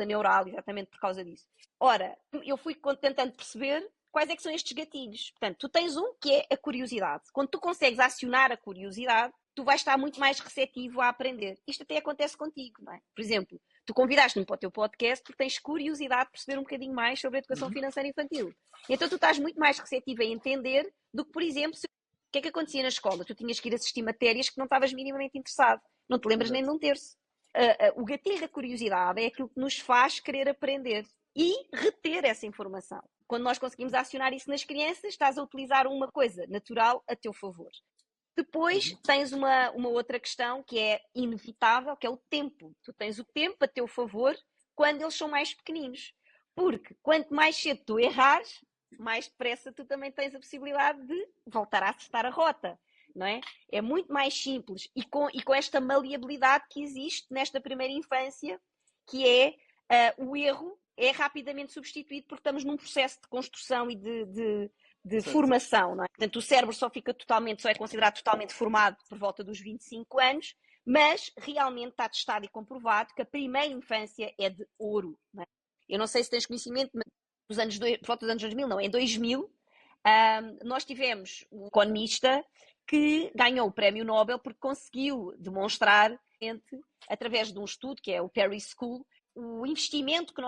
neural, exatamente por causa disso. Ora, eu fui tentando perceber quais é que são estes gatilhos. Portanto, tu tens um que é a curiosidade. Quando tu consegues acionar a curiosidade, tu vais estar muito mais receptivo a aprender. Isto até acontece contigo, não é? Por exemplo, tu convidaste-me para o teu podcast porque tens curiosidade de perceber um bocadinho mais sobre a educação financeira infantil. Então tu estás muito mais receptivo a entender do que, por exemplo, o que é que acontecia na escola? Tu tinhas que ir assistir matérias que não estavas minimamente interessado. Não te lembras nem de um terço. O gatilho da curiosidade é aquilo que nos faz querer aprender e reter essa informação. Quando nós conseguimos acionar isso nas crianças, estás a utilizar uma coisa natural a teu favor. Depois tens uma outra questão que é inevitável, que é o tempo. Tu tens o tempo a teu favor quando eles são mais pequeninos. Porque quanto mais cedo tu errares, mais depressa tu também tens a possibilidade de voltar a acertar a rota. Não é? É muito mais simples e com esta maleabilidade que existe nesta primeira infância, que é o erro é rapidamente substituído porque estamos num processo de construção e de formação, não é? Portanto, o cérebro só é considerado totalmente formado por volta dos 25 anos, mas realmente está testado e comprovado que a primeira infância é de ouro, não é? Eu não sei se tens conhecimento, mas por volta dos anos 2000, não, em 2000, nós tivemos um economista que ganhou o prémio Nobel porque conseguiu demonstrar, através de um estudo, que é o Paris School, o investimento que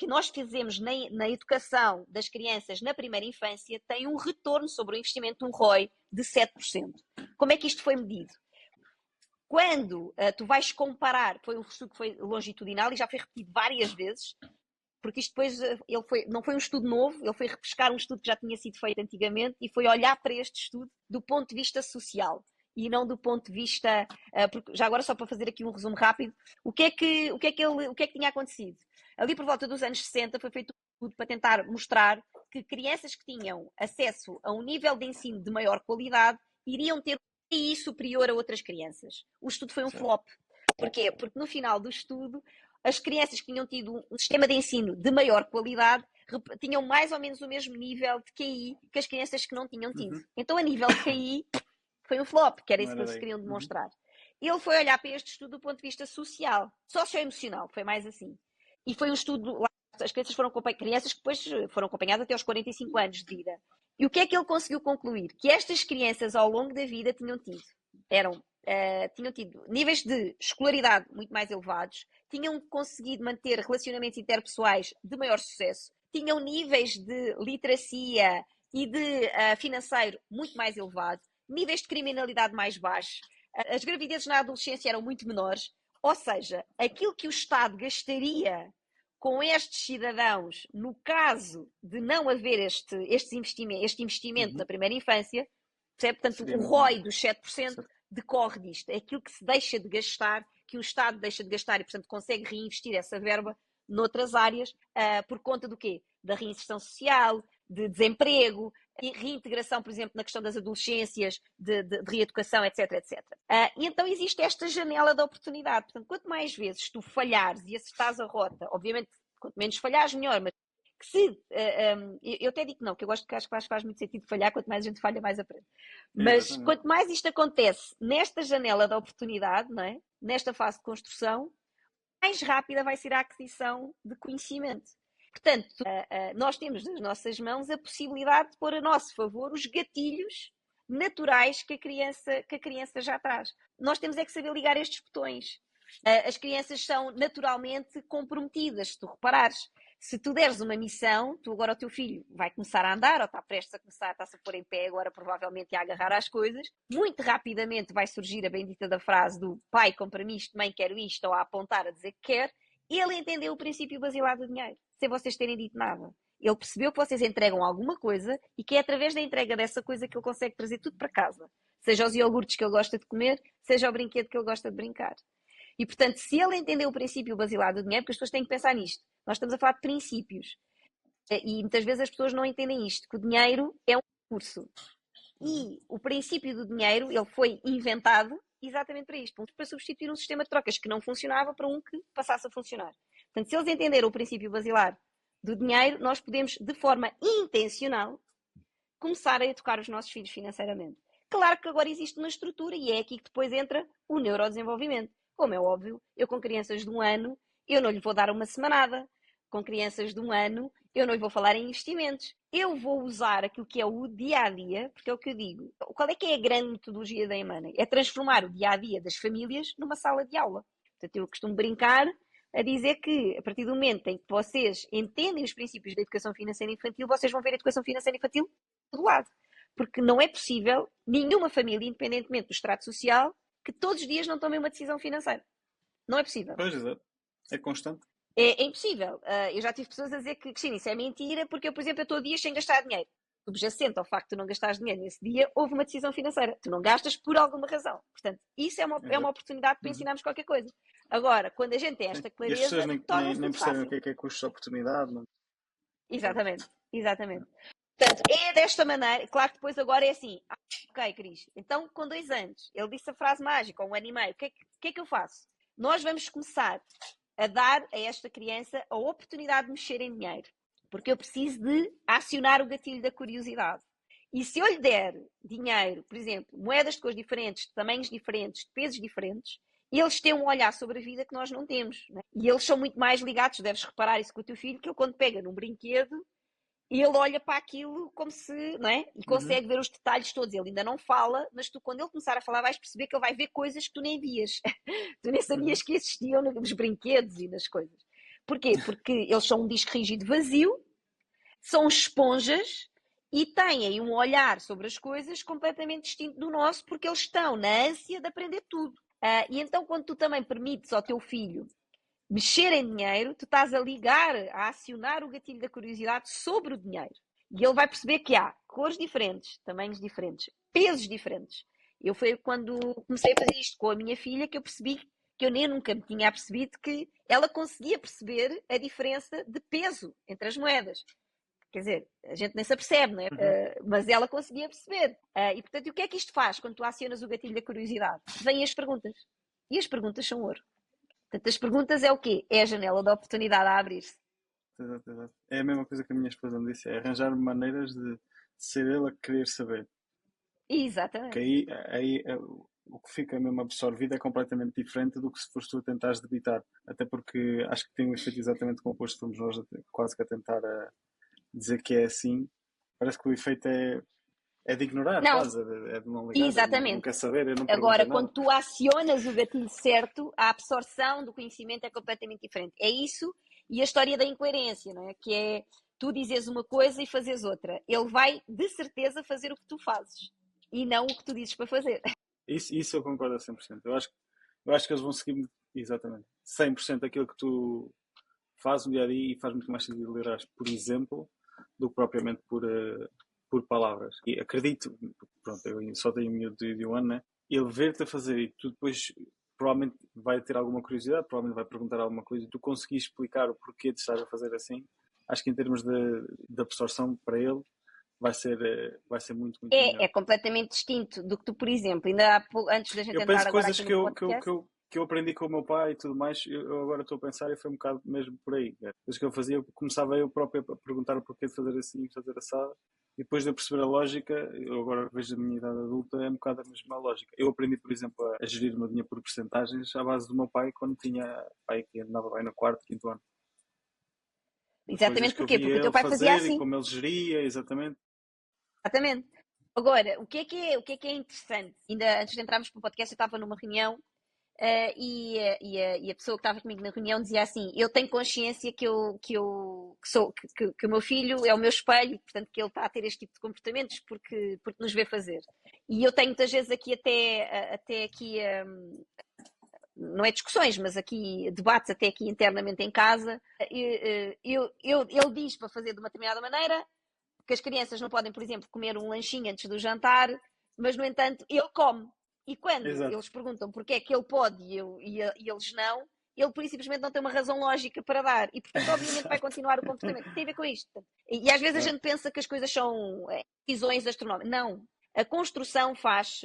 nós fizemos na educação das crianças na primeira infância tem um retorno sobre o investimento, um ROI, de 7%. Como é que isto foi medido? Quando tu vais comparar, foi um estudo que foi longitudinal e já foi repetido várias vezes, porque isto depois não foi um estudo novo, ele foi repescar um estudo que já tinha sido feito antigamente e foi olhar para este estudo do ponto de vista social e não do ponto de vista, porque já agora só para fazer aqui um resumo rápido, o que é que tinha acontecido? Ali por volta dos anos 60 foi feito um estudo para tentar mostrar que crianças que tinham acesso a um nível de ensino de maior qualidade iriam ter um QI superior a outras crianças. O estudo foi um flop. Porquê? Porque no final do estudo as crianças que tinham tido um sistema de ensino de maior qualidade tinham mais ou menos o mesmo nível de QI que as crianças que não tinham tido. Então, a nível de QI, foi um flop, que era isso que eles queriam demonstrar. Ele foi olhar para este estudo do ponto de vista social, socioemocional, foi mais assim. E foi um estudo, as crianças crianças que depois foram acompanhadas até aos 45 anos de vida. E o que é que ele conseguiu concluir? Que estas crianças, ao longo da vida, tinham tido níveis de escolaridade muito mais elevados, tinham conseguido manter relacionamentos interpessoais de maior sucesso, tinham níveis de literacia e de financeiro muito mais elevados, níveis de criminalidade mais baixos, As gravidezes na adolescência eram muito menores, ou seja, aquilo que o Estado gastaria com estes cidadãos, no caso de não haver este investimento na primeira infância, percebe? Portanto, o ROI dos 7% decorre disto. É aquilo que se deixa de gastar, que o Estado deixa de gastar e, portanto, consegue reinvestir essa verba noutras áreas, por conta do quê? Da reinserção social, de desemprego, e reintegração, por exemplo, na questão das adolescências, de reeducação, etc, etc. E então existe esta janela de oportunidade. Portanto, quanto mais vezes tu falhares e acertares a rota, obviamente, quanto menos falhares, melhor, mas que se... eu até digo que não, que eu gosto que acho que faz muito sentido falhar, quanto mais a gente falha, mais aprende. Mas quanto mais isto acontece nesta janela de oportunidade, não é? Nesta fase de construção, mais rápida vai ser a aquisição de conhecimento. Portanto, nós temos nas nossas mãos a possibilidade de pôr a nosso favor os gatilhos naturais que a criança já traz. Nós temos é que saber ligar estes botões. As crianças são naturalmente comprometidas, se tu reparares. Se tu deres uma missão, tu agora o teu filho vai começar a andar, ou está prestes a começar, está-se a pôr em pé agora provavelmente a agarrar às coisas, muito rapidamente vai surgir a bendita da frase do pai compra-me isto, mãe quero isto, ou a apontar a dizer que quer. Ele entendeu o princípio basilar do dinheiro, sem vocês terem dito nada. Ele percebeu que vocês entregam alguma coisa e que é através da entrega dessa coisa que ele consegue trazer tudo para casa. Seja os iogurtes que ele gosta de comer, seja o brinquedo que ele gosta de brincar. E, portanto, se ele entendeu o princípio basilar do dinheiro, porque as pessoas têm que pensar nisto. Nós estamos a falar de princípios. E muitas vezes as pessoas não entendem isto, que o dinheiro é um recurso. E o princípio do dinheiro, ele foi inventado exatamente para isto, para substituir um sistema de trocas que não funcionava para um que passasse a funcionar. Portanto, se eles entenderam o princípio basilar do dinheiro, nós podemos, de forma intencional, começar a educar os nossos filhos financeiramente. Claro que agora existe uma estrutura e é aqui que depois entra o neurodesenvolvimento. Como é óbvio, eu com crianças de 1 ano, eu não lhe vou dar uma semanada. Com crianças de 1 ano, eu não lhe vou falar em investimentos. Eu vou usar aquilo que é o dia-a-dia, porque é o que eu digo. Qual é que é a grande metodologia da Emana? É transformar o dia-a-dia das famílias numa sala de aula. Portanto, eu costumo brincar a dizer que, a partir do momento em que vocês entendem os princípios da educação financeira infantil, vocês vão ver a educação financeira infantil do lado. Porque não é possível nenhuma família, independentemente do extrato social, que todos os dias não tomem uma decisão financeira. Não é possível. Pois, exato. É constante. É impossível. Eu já tive pessoas a dizer que, Cristina, isso é mentira, porque eu, por exemplo, eu estou dias sem gastar dinheiro. Subjacente ao facto de tu não gastares dinheiro nesse dia, houve uma decisão financeira. Tu não gastas por alguma razão. Portanto, isso é uma oportunidade para ensinarmos qualquer coisa. Agora, quando a gente tem esta clareza... E as pessoas nem percebem o que é custo de oportunidade. Não? Exatamente. Portanto, é desta maneira. Claro que depois agora é assim. Ok, Cris. Então, com 2 anos, ele disse a frase mágica, ou 1 ano e meio. O que é que eu faço? Nós vamos começar a dar a esta criança a oportunidade de mexer em dinheiro. Porque eu preciso de acionar o gatilho da curiosidade. E se eu lhe der dinheiro, por exemplo, moedas de cores diferentes, de tamanhos diferentes, de pesos diferentes, eles têm um olhar sobre a vida que nós não temos. Né? E eles são muito mais ligados, deves reparar isso com o teu filho, que ele quando pega num brinquedo, ele olha para aquilo como se, não é? E consegue ver os detalhes todos. Ele ainda não fala, mas tu, quando ele começar a falar, vais perceber que ele vai ver coisas que tu nem vias. Tu nem sabias que existiam nos brinquedos e nas coisas. Porquê? Porque eles são um disco rígido vazio, são esponjas e têm aí um olhar sobre as coisas completamente distinto do nosso, porque eles estão na ânsia de aprender tudo. E então, quando tu também permites ao teu filho mexer em dinheiro, tu estás a ligar, a acionar o gatilho da curiosidade sobre o dinheiro. E ele vai perceber que há cores diferentes, tamanhos diferentes, pesos diferentes. Foi quando comecei a fazer isto com a minha filha que eu percebi que eu nem nunca me tinha percebido que ela conseguia perceber a diferença de peso entre as moedas. Quer dizer, a gente nem se apercebe, não é? Mas ela conseguia perceber. E, portanto, o que é que isto faz quando tu acionas o gatilho da curiosidade? Vêm as perguntas. E as perguntas são ouro. Portanto, as perguntas é o quê? É a janela da oportunidade a abrir-se. Exato. É a mesma coisa que a minha esposa me disse, é arranjar maneiras de ser ele a querer saber. Exatamente. Porque aí o que fica mesmo absorvido é completamente diferente do que se fores tu a tentares debitar. Até porque acho que tem um efeito exatamente composto, fomos nós quase que a tentar dizer que é assim. Parece que o efeito é de ignorar, não. Quase, é de não ligar. Exatamente. Não quer saber, eu não Agora, nada. quando tu acionas o gatilho certo, a absorção do conhecimento é completamente diferente. É isso e a história da incoerência, não é? Que é tu dizes uma coisa e fazes outra. Ele vai, de certeza, fazer o que tu fazes e não o que tu dizes para fazer. Isso eu concordo a 100%. Eu acho que eles vão seguir exatamente 100% aquilo que tu fazes no dia a dia e faz muito mais sentido liderares por exemplo do que propriamente por palavras. E acredito, pronto, eu só tenho um miúdo de um ano, né? Ele ver-te a fazer e tu depois provavelmente vai ter alguma curiosidade, provavelmente vai perguntar alguma coisa e tu conseguis explicar o porquê de estar a fazer assim. Acho que em termos de absorção para ele vai ser muito, muito melhor. É completamente distinto do que tu, por exemplo, ainda há antes da gente Eu entrar penso agora coisas aqui no podcast. que eu aprendi com o meu pai e tudo mais, eu agora estou a pensar e foi um bocado mesmo por aí. Coisas que eu fazia, eu começava eu próprio a perguntar o porquê de fazer assim e fazer assado. E depois de eu perceber a lógica, eu agora vejo a minha idade adulta, é um bocado a mesma lógica. Eu aprendi, por exemplo, a gerir o meu dinheiro por porcentagens à base do meu pai quando tinha pai que andava bem no quarto, quinto ano. Coisas Exatamente que eu porquê? via Porque o teu ele pai fazia fazer e assim. como ele geria, exatamente. Exatamente. Agora, o que é interessante? Ainda antes de entrarmos para o podcast, eu estava numa reunião e a pessoa que estava comigo na reunião dizia assim: eu tenho consciência que o meu filho é o meu espelho, portanto que ele está a ter este tipo de comportamentos porque nos vê fazer. E eu tenho muitas vezes aqui até aqui não é discussões, mas aqui debates até aqui internamente em casa. Ele diz para fazer de uma determinada maneira, que as crianças não podem, por exemplo, comer um lanchinho antes do jantar, mas, no entanto, ele come. E quando Exato. eles perguntam porque é que ele pode e eles não, ele, por isso, simplesmente não tem uma razão lógica para dar. E, portanto, obviamente vai continuar o comportamento. Tem a ver com isto. E às vezes a gente pensa que as coisas são decisões astronómicas. Não. A construção faz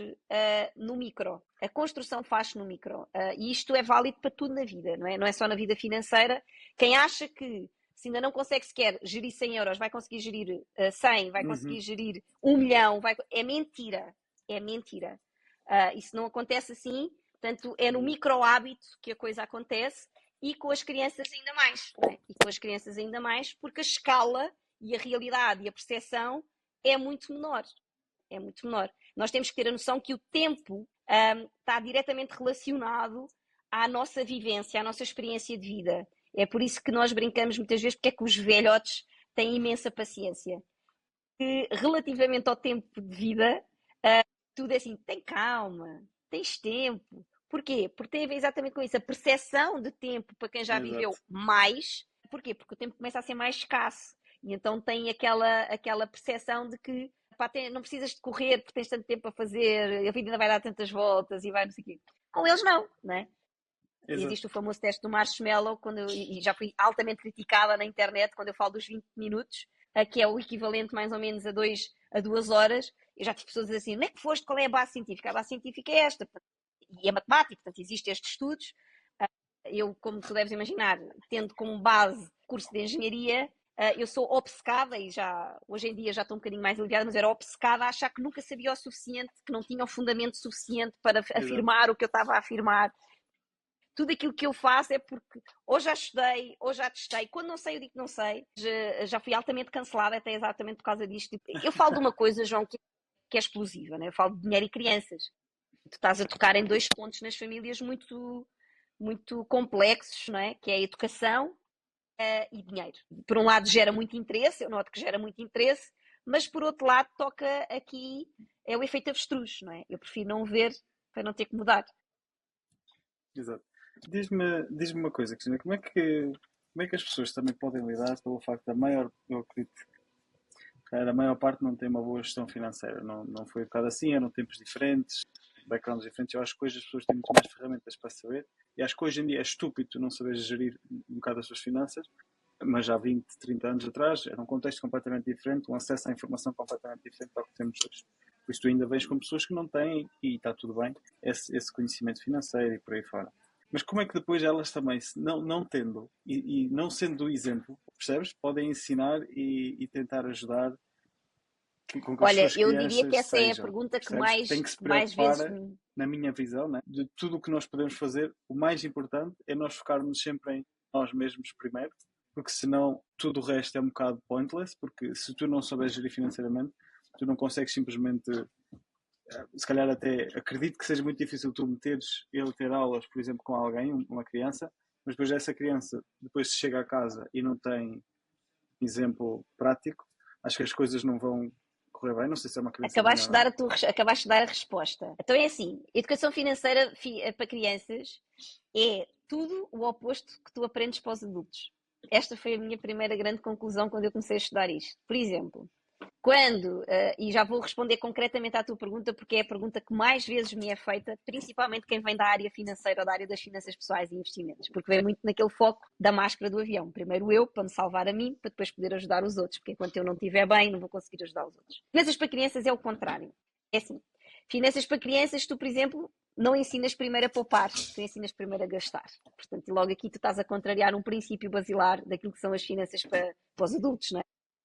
no micro. A construção faz no micro. E isto é válido para tudo na vida, não é? Não é só na vida financeira. Quem acha que se ainda não consegue sequer gerir 100 euros, vai conseguir gerir 100, vai conseguir gerir 1 milhão, é mentira. É mentira. Isso não acontece assim, portanto, é no micro hábito que a coisa acontece e com as crianças ainda mais. Não é? E com as crianças ainda mais, porque a escala e a realidade e a percepção é muito menor. É muito menor. Nós temos que ter a noção que o tempo está diretamente relacionado à nossa vivência, à nossa experiência de vida. É por isso que nós brincamos muitas vezes porque é que os velhotes têm imensa paciência. Que, relativamente ao tempo de vida, tudo é assim, tem calma, tens tempo. Porquê? Porque tem a ver exatamente com isso. A percepção de tempo para quem já viveu Exato. mais. Porquê? Porque o tempo começa a ser mais escasso. E então tem aquela percepção de que pá, não precisas de correr porque tens tanto tempo a fazer, a vida ainda vai dar tantas voltas e vai não sei o quê. Com eles não é? Exato. Existe o famoso teste do marshmallow, e já fui altamente criticada na internet quando eu falo dos 20 minutos, que é o equivalente mais ou menos a 2 horas. Eu já tive pessoas a dizer assim, onde é que foste? Qual é a base científica? A base científica é esta. E é matemática, portanto, existem estes estudos. Eu, como tu deves imaginar, tendo como base curso de engenharia, eu sou obcecada, e hoje em dia já estou um bocadinho mais aliviada, mas era obcecada a achar que nunca sabia o suficiente, que não tinha o fundamento suficiente para afirmar o que eu estava a afirmar. Tudo aquilo que eu faço é porque ou já estudei, ou já testei. Quando não sei, eu digo que não sei. Já fui altamente cancelada até exatamente por causa disto. Eu falo de uma coisa, João, que é explosiva, né? Eu falo de dinheiro e crianças. Tu estás a tocar em 2 pontos nas famílias muito, muito complexos, não é? Que é a educação e dinheiro. Por um lado gera muito interesse, eu noto que gera muito interesse, mas por outro lado toca aqui, é o efeito avestruz, não é? Eu prefiro não ver para não ter que mudar. Exato. Diz-me uma coisa, Cristina, como é que as pessoas também podem lidar pelo facto da maior, eu acredito, a maior parte não tem uma boa gestão financeira, não foi educada assim, eram tempos diferentes, backgrounds diferentes, eu acho que hoje as pessoas têm muito mais ferramentas para saber, e acho que hoje em dia é estúpido tu não saberes gerir um bocado as suas finanças, mas já há 20, 30 anos atrás era um contexto completamente diferente, um acesso à informação completamente diferente do que temos hoje. Por isso tu ainda vens com pessoas que não têm, e está tudo bem, esse conhecimento financeiro e por aí fora. Mas como é que depois elas também, não tendo e não sendo o exemplo, percebes? Podem ensinar e tentar ajudar com que as Olha, suas eu diria que crianças essa é a sejam, pergunta que percebes? Tem que se mais vezes preocupar, na minha visão, né? De tudo o que nós podemos fazer, o mais importante é nós focarmos sempre em nós mesmos primeiro, porque senão tudo o resto é um bocado pointless, porque se tu não souberes gerir financeiramente, tu não consegues simplesmente, se calhar até acredito que seja muito difícil tu meteres ele ter aulas, por exemplo, com alguém, uma criança, mas depois essa criança, depois se chega a casa e não tem exemplo prático, acho que as coisas não vão correr bem. Não sei se é uma criança Acabaste de dar a resposta. Então é assim, educação financeira para crianças é tudo o oposto que tu aprendes para os adultos. Esta foi a minha primeira grande conclusão quando eu comecei a estudar isto. Por exemplo, e já vou responder concretamente à tua pergunta, porque é a pergunta que mais vezes me é feita, principalmente quem vem da área financeira ou da área das finanças pessoais e investimentos, porque vem muito naquele foco da máscara do avião. Primeiro eu, para me salvar a mim, para depois poder ajudar os outros, porque enquanto eu não estiver bem, não vou conseguir ajudar os outros. Finanças para crianças é o contrário. É assim, finanças para crianças, tu, por exemplo, não ensinas primeiro a poupar, tu ensinas primeiro a gastar. Portanto, logo aqui tu estás a contrariar um princípio basilar daquilo que são as finanças para os adultos, não é?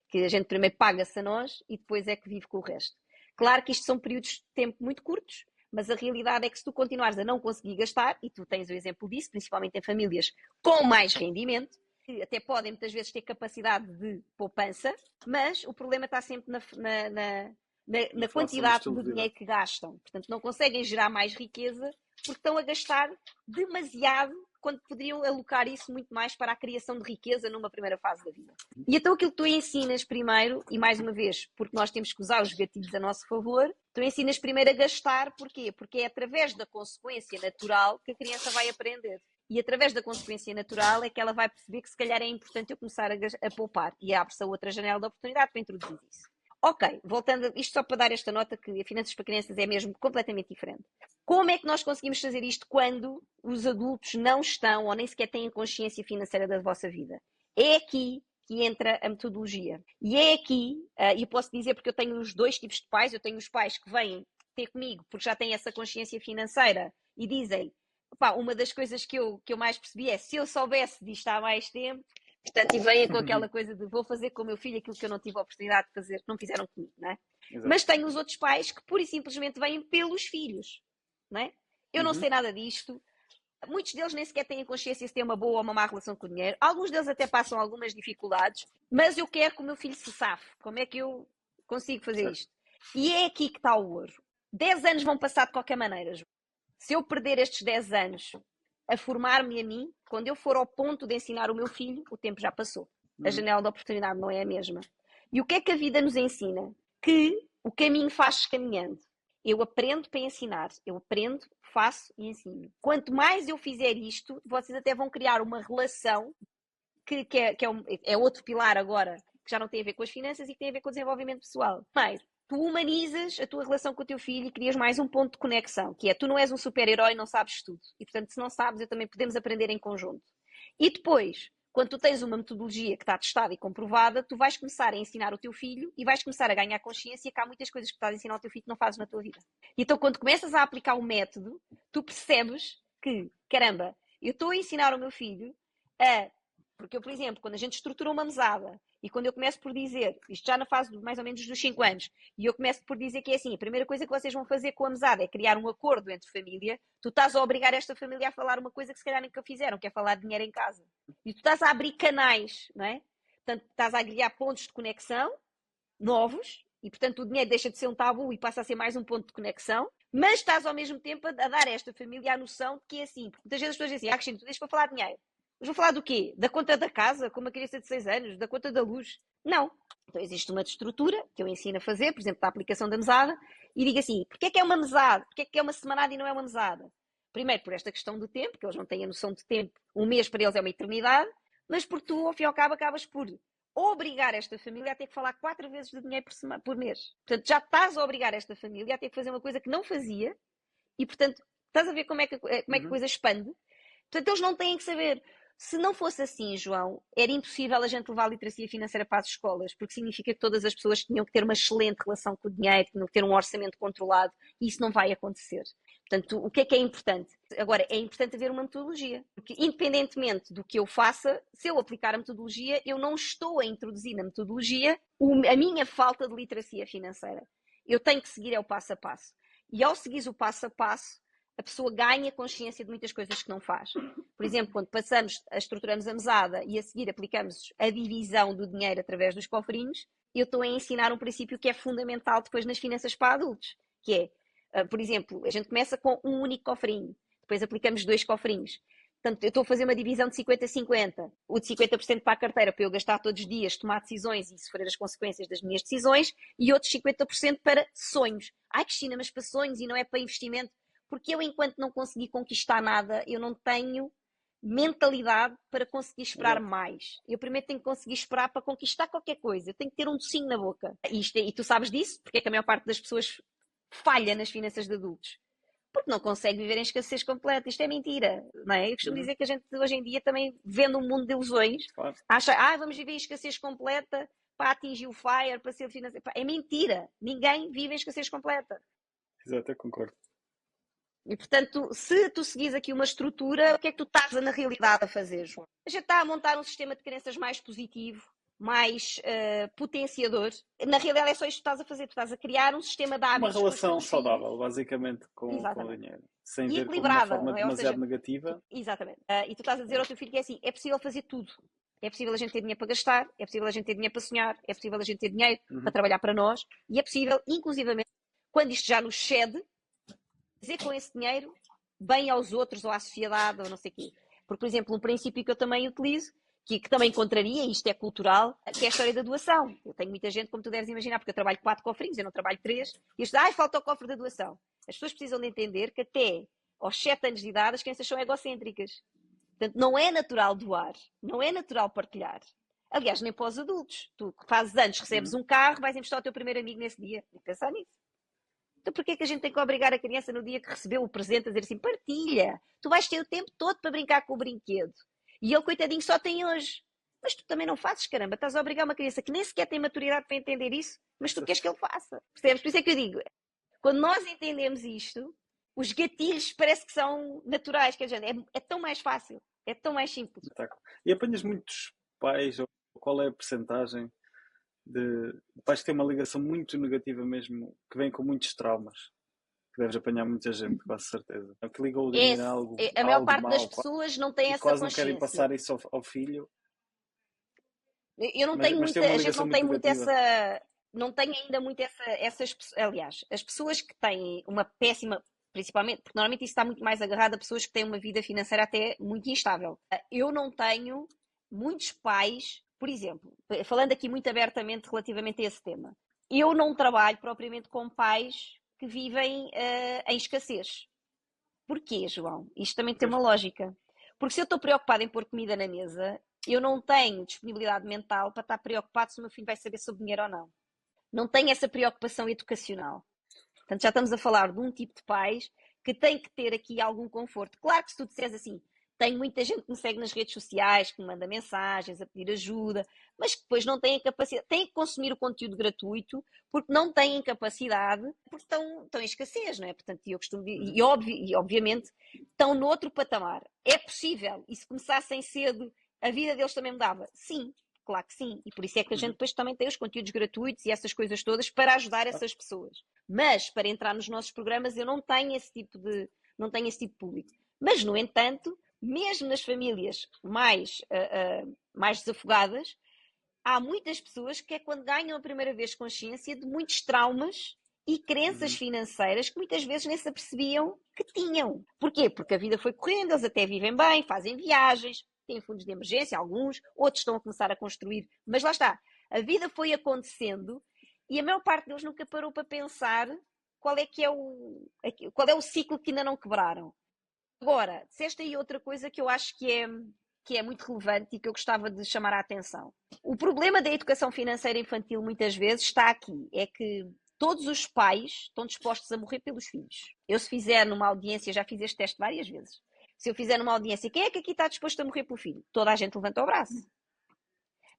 Que a gente primeiro paga-se a nós e depois é que vive com o resto. Claro que isto são períodos de tempo muito curtos, mas a realidade é que se tu continuares a não conseguir gastar, e tu tens o exemplo disso, principalmente em famílias com mais rendimento, que até podem muitas vezes ter capacidade de poupança, mas o problema está sempre na quantidade de dinheiro que gastam. Portanto, não conseguem gerar mais riqueza porque estão a gastar demasiado quando poderiam alocar isso muito mais para a criação de riqueza numa primeira fase da vida. E então aquilo que tu ensinas primeiro, e mais uma vez, porque nós temos que usar os gatilhos a nosso favor, tu ensinas primeiro a gastar, porquê? Porque é através da consequência natural que a criança vai aprender. E através da consequência natural é que ela vai perceber que se calhar é importante eu começar a poupar. E abre-se a outra janela de oportunidade para introduzir isso. Ok, voltando, isto só para dar esta nota que a finanças para crianças é mesmo completamente diferente. Como é que nós conseguimos fazer isto quando os adultos não estão ou nem sequer têm consciência financeira da vossa vida? É aqui que entra a metodologia. E é aqui, e posso dizer porque eu tenho os dois tipos de pais, eu tenho os pais que vêm ter comigo porque já têm essa consciência financeira e dizem, uma das coisas que eu mais percebi é, se eu soubesse disto há mais tempo, portanto, e vêm com aquela coisa de vou fazer com o meu filho aquilo que eu não tive a oportunidade de fazer, que não fizeram comigo, não é? Exato. Mas tenho os outros pais que pura e simplesmente vêm pelos filhos, não é? Eu não sei nada disto. Muitos deles nem sequer têm consciência se têm uma boa ou uma má relação com o dinheiro. Alguns deles até passam algumas dificuldades, mas eu quero que o meu filho se safe. Como é que eu consigo fazer isto? E é aqui que está o ouro. 10 anos vão passar de qualquer maneira, João. Se eu perder estes 10 anos a formar-me a mim, quando eu for ao ponto de ensinar o meu filho, o tempo já passou. A janela de oportunidade não é a mesma. E o que é que a vida nos ensina? Que o caminho faz caminhando. Eu aprendo para ensinar. Eu aprendo, faço e ensino. Quanto mais eu fizer isto, vocês até vão criar uma relação que é outro pilar agora, que já não tem a ver com as finanças e que tem a ver com o desenvolvimento pessoal. Primeiro, tu humanizas a tua relação com o teu filho e crias mais um ponto de conexão, que é, tu não és um super-herói, não sabes tudo. E, portanto, se não sabes, eu também podemos aprender em conjunto. E depois, quando tu tens uma metodologia que está testada e comprovada, tu vais começar a ensinar o teu filho e vais começar a ganhar consciência que há muitas coisas que estás a ensinar ao teu filho que não fazes na tua vida. E então, quando começas a aplicar o método, tu percebes que, caramba, eu estou a ensinar o meu filho a... Porque eu, por exemplo, quando a gente estrutura uma mesada e quando eu começo por dizer, isto já na fase mais ou menos dos 5 anos, e eu começo por dizer que é assim, a primeira coisa que vocês vão fazer com a mesada é criar um acordo entre família, tu estás a obrigar esta família a falar uma coisa que se calhar nunca fizeram, que é falar de dinheiro em casa. E tu estás a abrir canais, não é? Portanto, estás a criar pontos de conexão novos, e portanto o dinheiro deixa de ser um tabu e passa a ser mais um ponto de conexão, mas estás ao mesmo tempo a dar a esta família a noção de que é assim, porque muitas vezes as pessoas dizem, Cristina, tu deixas para falar de dinheiro. Mas vou falar do quê? Da conta da casa, como uma criança de 6 anos? Da conta da luz? Não. Então existe uma estrutura que eu ensino a fazer, por exemplo, da aplicação da mesada, e digo assim, porquê é que é uma mesada? Porquê é que é uma semanada e não é uma mesada? Primeiro, por esta questão do tempo, que eles não têm a noção de tempo, um mês para eles é uma eternidade, mas porque tu, ao fim e ao cabo, acabas por obrigar esta família a ter que falar 4 vezes de dinheiro por mês. Portanto, já estás a obrigar esta família a ter que fazer uma coisa que não fazia, e portanto, estás a ver como é que a coisa expande? Portanto, eles não têm que saber. Se não fosse assim, João, era impossível a gente levar a literacia financeira para as escolas, porque significa que todas as pessoas tinham que ter uma excelente relação com o dinheiro, tinham que ter um orçamento controlado, e isso não vai acontecer. Portanto, o que é importante? Agora, é importante haver uma metodologia, porque independentemente do que eu faça, se eu aplicar a metodologia, eu não estou a introduzir na metodologia a minha falta de literacia financeira. Eu tenho que seguir o passo a passo. E ao seguir o passo a passo, a pessoa ganha consciência de muitas coisas que não faz. Por exemplo, quando estruturamos a mesada e a seguir aplicamos a divisão do dinheiro através dos cofrinhos, eu estou a ensinar um princípio que é fundamental depois nas finanças para adultos, que é, por exemplo, a gente começa com um único cofrinho, depois aplicamos 2 cofrinhos. Portanto, eu estou a fazer uma divisão de 50-50. O de 50% para a carteira, para eu gastar todos os dias, tomar decisões e sofrer as consequências das minhas decisões, e outros 50% para sonhos. Ai, Cristina, mas para sonhos e não é para investimento. Porque eu, enquanto não conseguir conquistar nada, eu não tenho mentalidade para conseguir esperar mais. Eu primeiro tenho que conseguir esperar para conquistar qualquer coisa. Eu tenho que ter um docinho na boca. E tu sabes disso, porque é que a maior parte das pessoas falha nas finanças de adultos. Porque não consegue viver em escassez completa. Isto é mentira, não é? Eu costumo dizer que a gente hoje em dia também vende um mundo de ilusões. Claro. Acha, vamos viver em escassez completa para atingir o FIRE, para ser financeiro. É mentira. Ninguém vive em escassez completa. Exato, eu concordo. E, portanto, se tu seguires aqui uma estrutura, o que é que tu estás na realidade a fazer, João? A gente está a montar um sistema de crenças mais positivo, mais potenciador. Na realidade é só isto que estás a fazer. Tu estás a criar um sistema de hábitos. Uma relação saudável, basicamente, com o dinheiro. Sem ver como uma forma demasiado negativa. Exatamente. E tu estás a dizer ao teu filho que é assim, é possível fazer tudo. É possível a gente ter dinheiro para gastar, é possível a gente ter dinheiro para sonhar, é possível a gente ter dinheiro para trabalhar para nós, e é possível, inclusivamente, quando isto já nos cede, fazer com esse dinheiro bem aos outros ou à sociedade ou não sei o quê. Porque, por exemplo, um princípio que eu também utilizo, que também encontraria, isto é cultural, que é a história da doação. Eu tenho muita gente, como tu deves imaginar, porque eu trabalho 4 cofrinhos, eu não trabalho 3, e isto, falta o cofre da doação. As pessoas precisam de entender que até aos 7 anos de idade as crianças são egocêntricas. Portanto, não é natural doar, não é natural partilhar. Aliás, nem para os adultos. Tu fazes anos, recebes um carro, vais emprestar ao teu primeiro amigo nesse dia. Nem pensar nisso. Então porquê que a gente tem que obrigar a criança no dia que recebeu o presente a dizer assim, partilha, tu vais ter o tempo todo para brincar com o brinquedo. E ele, coitadinho, só tem hoje. Mas tu também não fazes, caramba, estás a obrigar uma criança que nem sequer tem maturidade para entender isso, mas tu queres que ele faça. Percebes? Por isso é que eu digo, quando nós entendemos isto, os gatilhos parece que são naturais, quer dizer, é tão mais fácil, é tão mais simples. E apanhas muitos pais, ou qual é a percentagem de pais que têm uma ligação muito negativa mesmo, que vêm com muitos traumas, que deves apanhar muita gente, quase certeza, que ligam o dinheiro a algo a maior parte mal, das pessoas não tem essa quase consciência. não querem passar isso ao filho. Eu não tenho muita, a gente não tem muito essa, não tem ainda muito essas, aliás, as pessoas que têm uma péssima, principalmente, porque normalmente isso está muito mais agarrado a pessoas que têm uma vida financeira até muito instável. Eu não tenho muitos pais. Por exemplo, falando aqui muito abertamente relativamente a esse tema, eu não trabalho propriamente com pais que vivem em escassez. Porquê, João? Isto também tem uma lógica. Porque se eu estou preocupada em pôr comida na mesa, eu não tenho disponibilidade mental para estar preocupado se o meu filho vai saber sobre dinheiro ou não. Não tenho essa preocupação educacional. Portanto, já estamos a falar de um tipo de pais que tem que ter aqui algum conforto. Claro que se tu disseres assim, tenho muita gente que me segue nas redes sociais, que me manda mensagens a pedir ajuda, mas que depois não têm a capacidade, têm que consumir o conteúdo gratuito porque não têm capacidade, porque estão em escassez, não é? Portanto, eu costumo dizer, e obviamente estão noutro patamar. É possível, e se começassem cedo, a vida deles também mudava? Sim, claro que sim. E por isso é que a gente depois também tem os conteúdos gratuitos e essas coisas todas para ajudar essas pessoas. Mas, para entrar nos nossos programas, eu não tenho esse tipo de público. Mas, no entanto, mesmo nas famílias mais desafogadas, há muitas pessoas que é quando ganham a primeira vez consciência de muitos traumas e crenças financeiras que muitas vezes nem se apercebiam que tinham. Porquê? Porque a vida foi correndo, eles até vivem bem, fazem viagens, têm fundos de emergência, alguns, outros estão a começar a construir, mas lá está, a vida foi acontecendo e a maior parte deles nunca parou para pensar qual é o ciclo que ainda não quebraram. Agora, disseste aí outra coisa que eu acho que é muito relevante e que eu gostava de chamar a atenção. O problema da educação financeira infantil muitas vezes está aqui, é que todos os pais estão dispostos a morrer pelos filhos. Eu se fizer numa audiência, já fiz este teste várias vezes, se eu fizer numa audiência, quem é que aqui está disposto a morrer pelo filho? Toda a gente levanta o braço.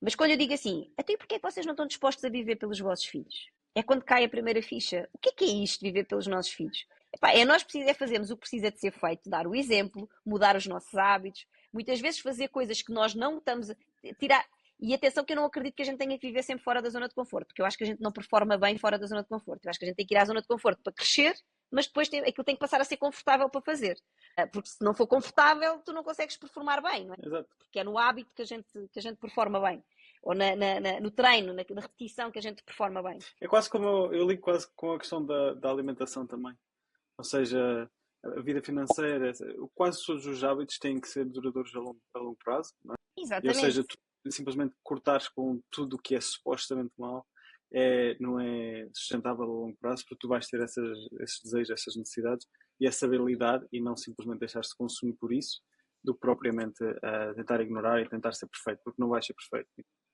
Mas quando eu digo assim, até porquê é que vocês não estão dispostos a viver pelos vossos filhos? É quando cai a primeira ficha. O que é isto, viver pelos nossos filhos? Nós fazermos o que precisa de ser feito, dar o exemplo, mudar os nossos hábitos, muitas vezes fazer coisas que nós não estamos a tirar. E atenção que eu não acredito que a gente tenha que viver sempre fora da zona de conforto, porque eu acho que a gente não performa bem fora da zona de conforto. Eu acho que a gente tem que ir à zona de conforto para crescer, mas depois aquilo tem que passar a ser confortável para fazer. Porque se não for confortável, tu não consegues performar bem, não é? Exato. Porque é no hábito que a gente performa bem. Ou no treino, na repetição que a gente performa bem. É quase como, eu ligo quase com a questão da alimentação também. Ou seja, a vida financeira, quase todos os hábitos têm que ser duradouros a longo prazo, não é? Ou Exatamente. seja, tu simplesmente cortares com tudo o que é supostamente mau não é sustentável a longo prazo, porque tu vais ter esses desejos, essas necessidades, e é saber lidar e não simplesmente deixar-se consumir por isso, do que propriamente tentar ignorar e tentar ser perfeito, porque não vais ser perfeito.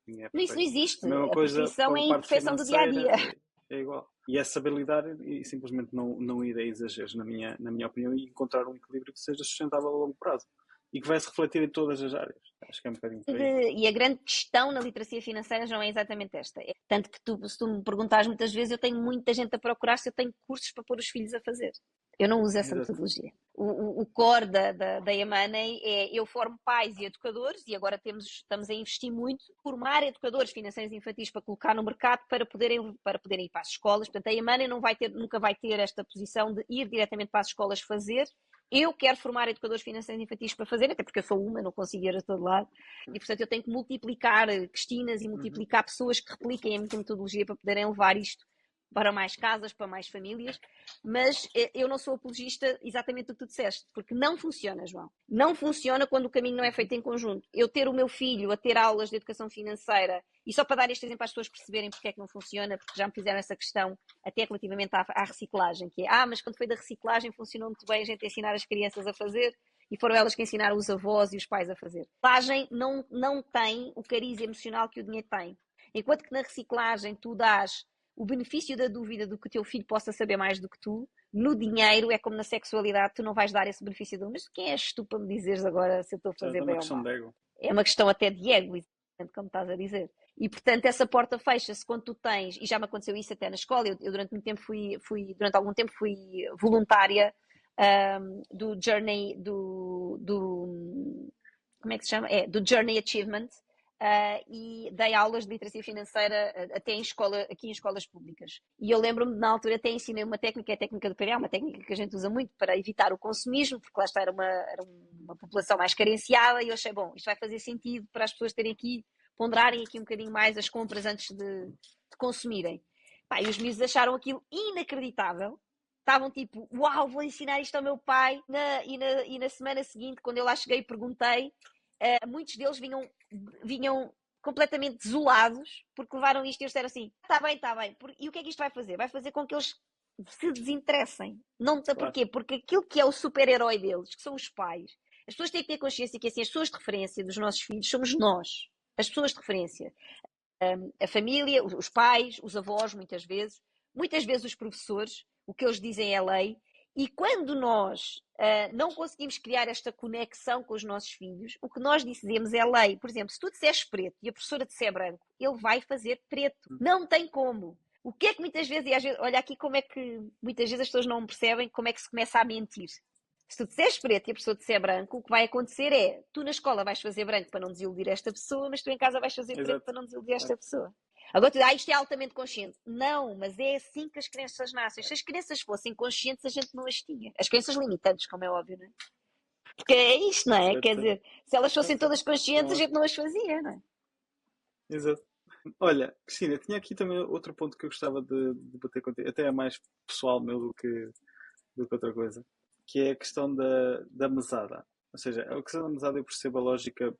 Ninguém é Isso não perfeito. existe. A mesma A coisa perfeição com é a a parte imperfeição do dia a financeira, dia. é igual. E é saber lidar e simplesmente não ir a exageros, na minha opinião, e encontrar um equilíbrio que seja sustentável a longo prazo e que vai se refletir em todas as áreas. Acho que é um bocadinho por aí. E a grande questão na literacia financeira não é exatamente esta. Tanto que se tu me perguntares muitas vezes, eu tenho muita gente a procurar se eu tenho cursos para pôr os filhos a fazer. Eu não uso essa Exato. metodologia. O core da Emoney é eu formo pais e educadores e agora estamos a investir muito em formar educadores financeiros infantis para colocar no mercado para poderem ir para as escolas. Portanto, a Emoney nunca vai ter esta posição de ir diretamente para as escolas fazer. Eu quero formar educadores financeiros infantis para fazer, até porque eu sou uma, não consigo ir a todo lado. E, portanto, eu tenho que multiplicar Cristinas e multiplicar pessoas que repliquem a minha metodologia para poderem levar isto para mais casas, para mais famílias, mas eu não sou apologista exatamente do que tu disseste, porque não funciona, João. Não funciona quando o caminho não é feito em conjunto. Eu ter o meu filho a ter aulas de educação financeira, e só para dar este exemplo para as pessoas perceberem porque é que não funciona, porque já me fizeram essa questão até relativamente à reciclagem, que é, mas quando foi da reciclagem funcionou muito bem a gente ensinar as crianças a fazer, e foram elas que ensinaram os avós e os pais a fazer. A reciclagem não tem o cariz emocional que o dinheiro tem. Enquanto que na reciclagem tu dás o benefício da dúvida do que o teu filho possa saber mais do que tu, no dinheiro é como na sexualidade, tu não vais dar esse benefício da mas quem és tu para me dizeres agora se eu estou a fazer bem ou mal? De ego. É uma questão até de ego, como estás a dizer. E portanto essa porta fecha-se quando tu tens, e já me aconteceu isso até na escola, eu durante muito tempo durante algum tempo fui voluntária do Journey, como é que se chama? Do Journey Achievement, e dei aulas de literacia financeira até aqui em escolas públicas. E eu lembro-me, na altura, até ensinei uma técnica, a técnica do PDA, uma técnica que a gente usa muito para evitar o consumismo, porque lá está, era uma população mais carenciada, e eu achei, bom, isto vai fazer sentido para as pessoas terem aqui, ponderarem aqui um bocadinho mais as compras antes de consumirem. E os miúdos acharam aquilo inacreditável. Estavam tipo, uau, vou ensinar isto ao meu pai. E na semana seguinte, quando eu lá cheguei e perguntei, muitos deles vinham completamente desolados porque levaram isto e eles disseram assim, está bem, e o que é que isto vai fazer? Vai fazer com que eles se desinteressem. Não, claro. Porquê? Porque aquilo que é o super-herói deles, que são os pais, as pessoas têm que ter consciência que assim, as pessoas de referência dos nossos filhos somos nós, as pessoas de referência. A família, os pais, os avós, muitas vezes os professores, o que eles dizem é lei. E quando nós não conseguimos criar esta conexão com os nossos filhos, o que nós dizemos é lei. Por exemplo, se tu disseres preto e a professora disser branco, ele vai fazer preto. Não tem como. O que é que muitas vezes, olha aqui como é que muitas vezes as pessoas não percebem como é que se começa a mentir. Se tu disseres preto e a pessoa disser branco, o que vai acontecer é, tu na escola vais fazer branco para não desiludir esta pessoa, mas tu em casa vais fazer preto para não desiludir esta pessoa. Agora tu dizes, isto é altamente consciente. Não, mas é assim que as crianças nascem. Se as crianças fossem conscientes, a gente não as tinha. As crianças limitantes, como é óbvio, não é? Porque é isto, não é? Certo. Quer dizer, se elas fossem todas conscientes, a gente não as fazia, não é? Exato. Olha, Cristina, tinha aqui também outro ponto que eu gostava de debater contigo, até é mais pessoal meu do que outra coisa, que é a questão da mesada. Ou seja, a questão da mesada eu percebo a lógica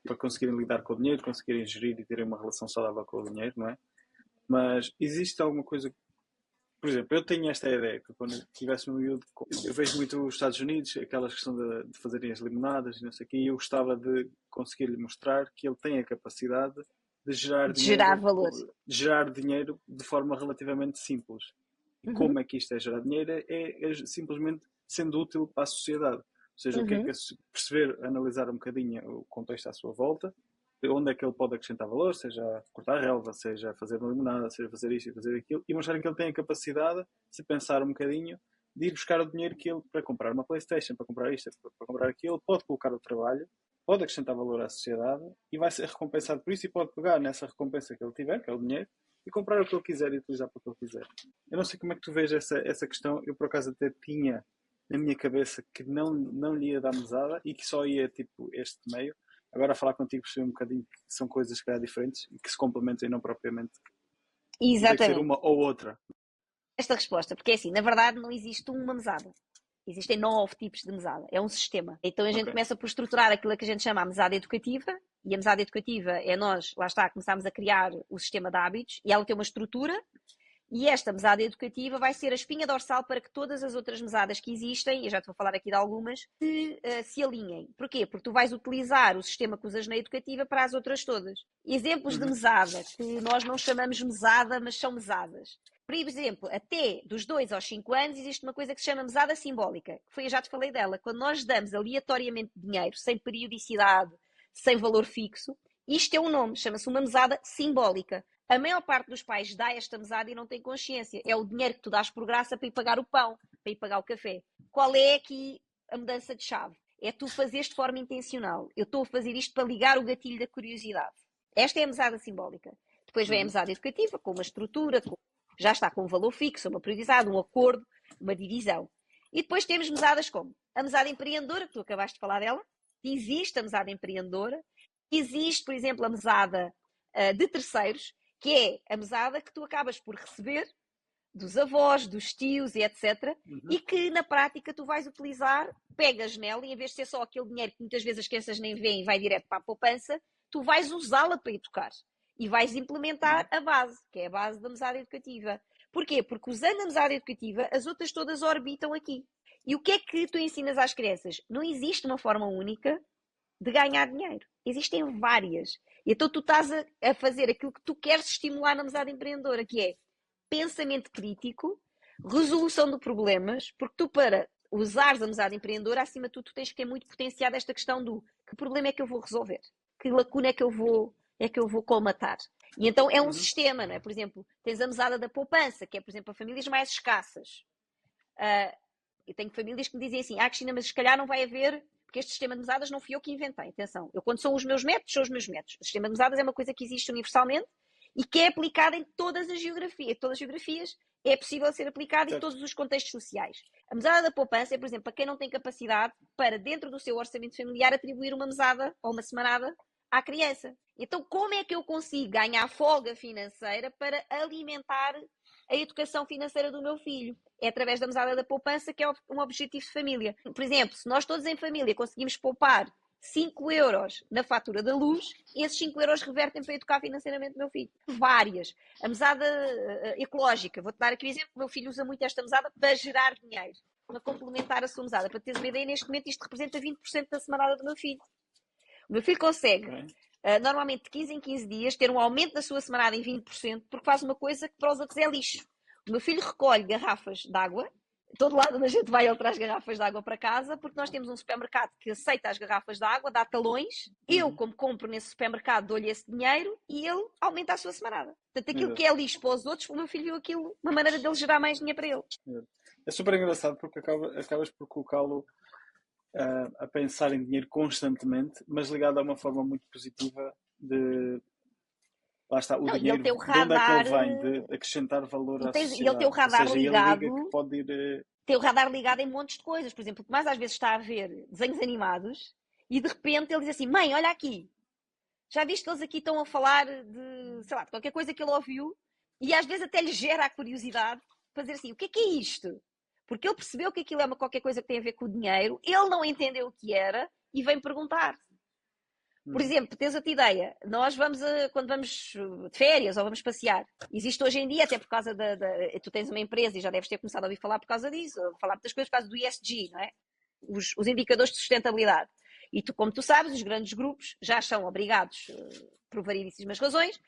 para conseguirem lidar com o dinheiro, conseguirem gerir e terem uma relação saudável com o dinheiro, não é? Mas existe alguma coisa... Por exemplo, eu tenho esta ideia, que quando estivesse no miúdo, eu vejo muito os Estados Unidos, aquela questão de fazerem as limonadas e não sei o quê, e eu gostava de conseguir-lhe mostrar que ele tem a capacidade de gerar dinheiro de forma relativamente simples. E como é que isto é gerar dinheiro? É simplesmente sendo útil para a sociedade. Ou seja, o que é que perceber, analisar um bocadinho o contexto à sua volta, onde é que ele pode acrescentar valor, seja cortar relva, seja fazer uma limonada, seja fazer isto e fazer aquilo, e mostrar que ele tem a capacidade, se pensar um bocadinho, de ir buscar o dinheiro que ele, para comprar uma PlayStation, para comprar isto, para comprar aquilo, pode colocar o trabalho, pode acrescentar valor à sociedade e vai ser recompensado por isso e pode pegar nessa recompensa que ele tiver, que é o dinheiro, e comprar o que ele quiser e utilizar para o que ele quiser. Eu não sei como é que tu vês essa questão. Eu, por acaso, até tinha na minha cabeça que não lhe ia dar mesada e que só ia, tipo, este meio. Agora, a falar contigo, percebi um bocadinho que são coisas que diferentes e que se complementam e não propriamente. Exatamente. Tem que ser uma ou outra. Esta resposta, porque é assim, na verdade não existe uma mesada. Existem 9 tipos de mesada. É um sistema. Então a gente Ok. começa por estruturar aquilo que a gente chama a mesada educativa. E a mesada educativa é nós, lá está, começamos a criar o sistema de hábitos e ela tem uma estrutura. E esta mesada educativa vai ser a espinha dorsal para que todas as outras mesadas que existem, eu já te vou falar aqui de algumas, se alinhem. Porquê? Porque tu vais utilizar o sistema que usas na educativa para as outras todas. Exemplos de mesada, que nós não chamamos mesada, mas são mesadas. Por exemplo, até dos 2 aos 5 anos existe uma coisa que se chama mesada simbólica, que foi, eu já te falei dela, quando nós damos aleatoriamente dinheiro, sem periodicidade, sem valor fixo, isto é um nome, chama-se uma mesada simbólica. A maior parte dos pais dá esta mesada e não tem consciência. É o dinheiro que tu dás por graça para ir pagar o pão, para ir pagar o café. Qual é aqui a mudança de chave? É tu fazeres de forma intencional. Eu estou a fazer isto para ligar o gatilho da curiosidade. Esta é a mesada simbólica. Depois vem a mesada educativa, com uma estrutura, já está com um valor fixo, uma prioridade, um acordo, uma divisão. E depois temos mesadas como a mesada empreendedora, que tu acabaste de falar dela. Existe a mesada empreendedora. Existe, por exemplo, a mesada de terceiros, que é a mesada que tu acabas por receber dos avós, dos tios e etc. E que na prática tu vais utilizar, pegas nela e em vez de ser só aquele dinheiro que muitas vezes as crianças nem veem e vai direto para a poupança, tu vais usá-la para educar. E vais implementar a base, que é a base da mesada educativa. Porquê? Porque usando a mesada educativa, as outras todas orbitam aqui. E o que é que tu ensinas às crianças? Não existe uma forma única de ganhar dinheiro. Existem várias. E então tu estás a fazer aquilo que tu queres estimular na mesada empreendedora, que é pensamento crítico, resolução de problemas, porque tu para usares a mesada empreendedora, acima de tudo, tu tens que ter muito potenciado esta questão do que problema é que eu vou resolver? Que lacuna é que eu vou colmatar? E então é um sistema, não é? Por exemplo, tens a mesada da poupança, que é, por exemplo, para famílias mais escassas. Eu tenho famílias que me dizem assim, Cristina, mas se calhar não vai haver, porque este sistema de mesadas não fui eu que inventei. Atenção, eu quando são os meus métodos, são os meus métodos. O sistema de mesadas é uma coisa que existe universalmente e que é aplicada em todas as geografias. Todas as geografias é possível ser aplicada em todos os contextos sociais. A mesada da poupança é, por exemplo, para quem não tem capacidade para, dentro do seu orçamento familiar, atribuir uma mesada ou uma semanada à criança. Então, como é que eu consigo ganhar folga financeira para alimentar a educação financeira do meu filho? É através da mesada da poupança, que é um objetivo de família. Por exemplo, se nós todos em família conseguimos poupar 5 euros na fatura da luz, esses 5 euros revertem para educar financeiramente o meu filho. Várias. A mesada ecológica, vou-te dar aqui um exemplo, o meu filho usa muito esta mesada para gerar dinheiro, para complementar a sua mesada. Para teres uma ideia, neste momento isto representa 20% da semanada do meu filho. O meu filho consegue, normalmente de 15 em 15 dias, ter um aumento da sua semanada em 20%, porque faz uma coisa que para os outros é lixo. O meu filho recolhe garrafas de água. Todo lado onde a gente vai, ele traz garrafas de água para casa, porque nós temos um supermercado que aceita as garrafas de água, dá talões. Eu, como compro nesse supermercado, dou-lhe esse dinheiro e ele aumenta a sua semanada. Portanto, aquilo que é lixo para os outros, o meu filho viu aquilo, uma maneira dele gerar mais dinheiro para ele. É super engraçado porque acabas por colocá-lo a pensar em dinheiro constantemente, mas ligado a uma forma muito positiva de... Lá está, o dinheiro, de onde é que ele vem? De acrescentar valor à sociedade. E ele tem o radar ligado. Ele liga que pode ir... Tem o radar ligado em montes de coisas. Por exemplo, o que mais às vezes está a ver desenhos animados e de repente ele diz assim, mãe, olha aqui. Já viste que eles aqui estão a falar de, sei lá, de qualquer coisa que ele ouviu e às vezes até lhe gera a curiosidade para dizer assim, o que é isto? Porque ele percebeu que aquilo é qualquer coisa que tem a ver com o dinheiro, ele não entendeu o que era e vem perguntar. Por exemplo, tens outra ideia, nós quando vamos de férias ou vamos passear, existe hoje em dia, até por causa tu tens uma empresa e já deves ter começado a ouvir falar por causa disso, falar muitas coisas por causa do ESG, não é? Os indicadores de sustentabilidade. E como tu sabes, os grandes grupos já são obrigados, por variedíssimas razões,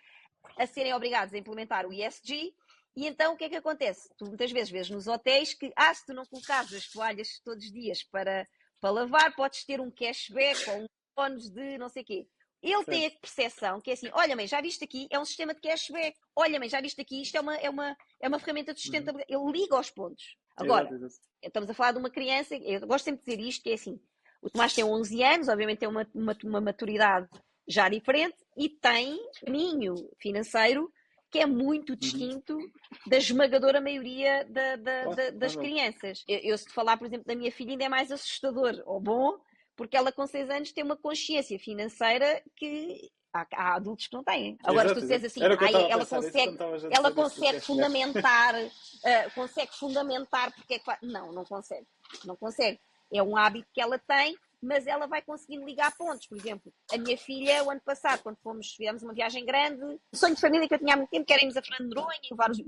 a serem obrigados a implementar o ESG. E então o que é que acontece? Tu muitas vezes vês nos hotéis que, se tu não colocares as toalhas todos os dias para lavar, podes ter um cashback ou um bónus de não sei o quê. Ele tem a percepção que é assim, olha mãe, já viste aqui, é um sistema de cashback. Olha mãe, já viste aqui, isto é uma ferramenta de sustentabilidade. Ele liga aos pontos. Agora, estamos a falar de uma criança, eu gosto sempre de dizer isto, que é assim, o Tomás tem 11 anos, obviamente tem uma maturidade já diferente e tem um caminho financeiro que é muito distinto da esmagadora maioria das crianças. Eu se te falar, por exemplo, da minha filha, ainda é mais assustador ou bom, porque ela com 6 anos tem uma consciência financeira que Há adultos que não têm. Agora, se tu disseres assim, Era o que eu estava a ela pensar, isso quando estavas a dizer ela isso, consegue disseste, consegue fundamentar porque é que Não, não consegue. Não consegue. É um hábito que ela tem, mas ela vai conseguindo ligar pontos. Por exemplo, a minha filha, o ano passado, quando fizemos uma viagem grande, o sonho de família que eu tinha há muito tempo, que era irmos a Fernando de Noronha, em vários...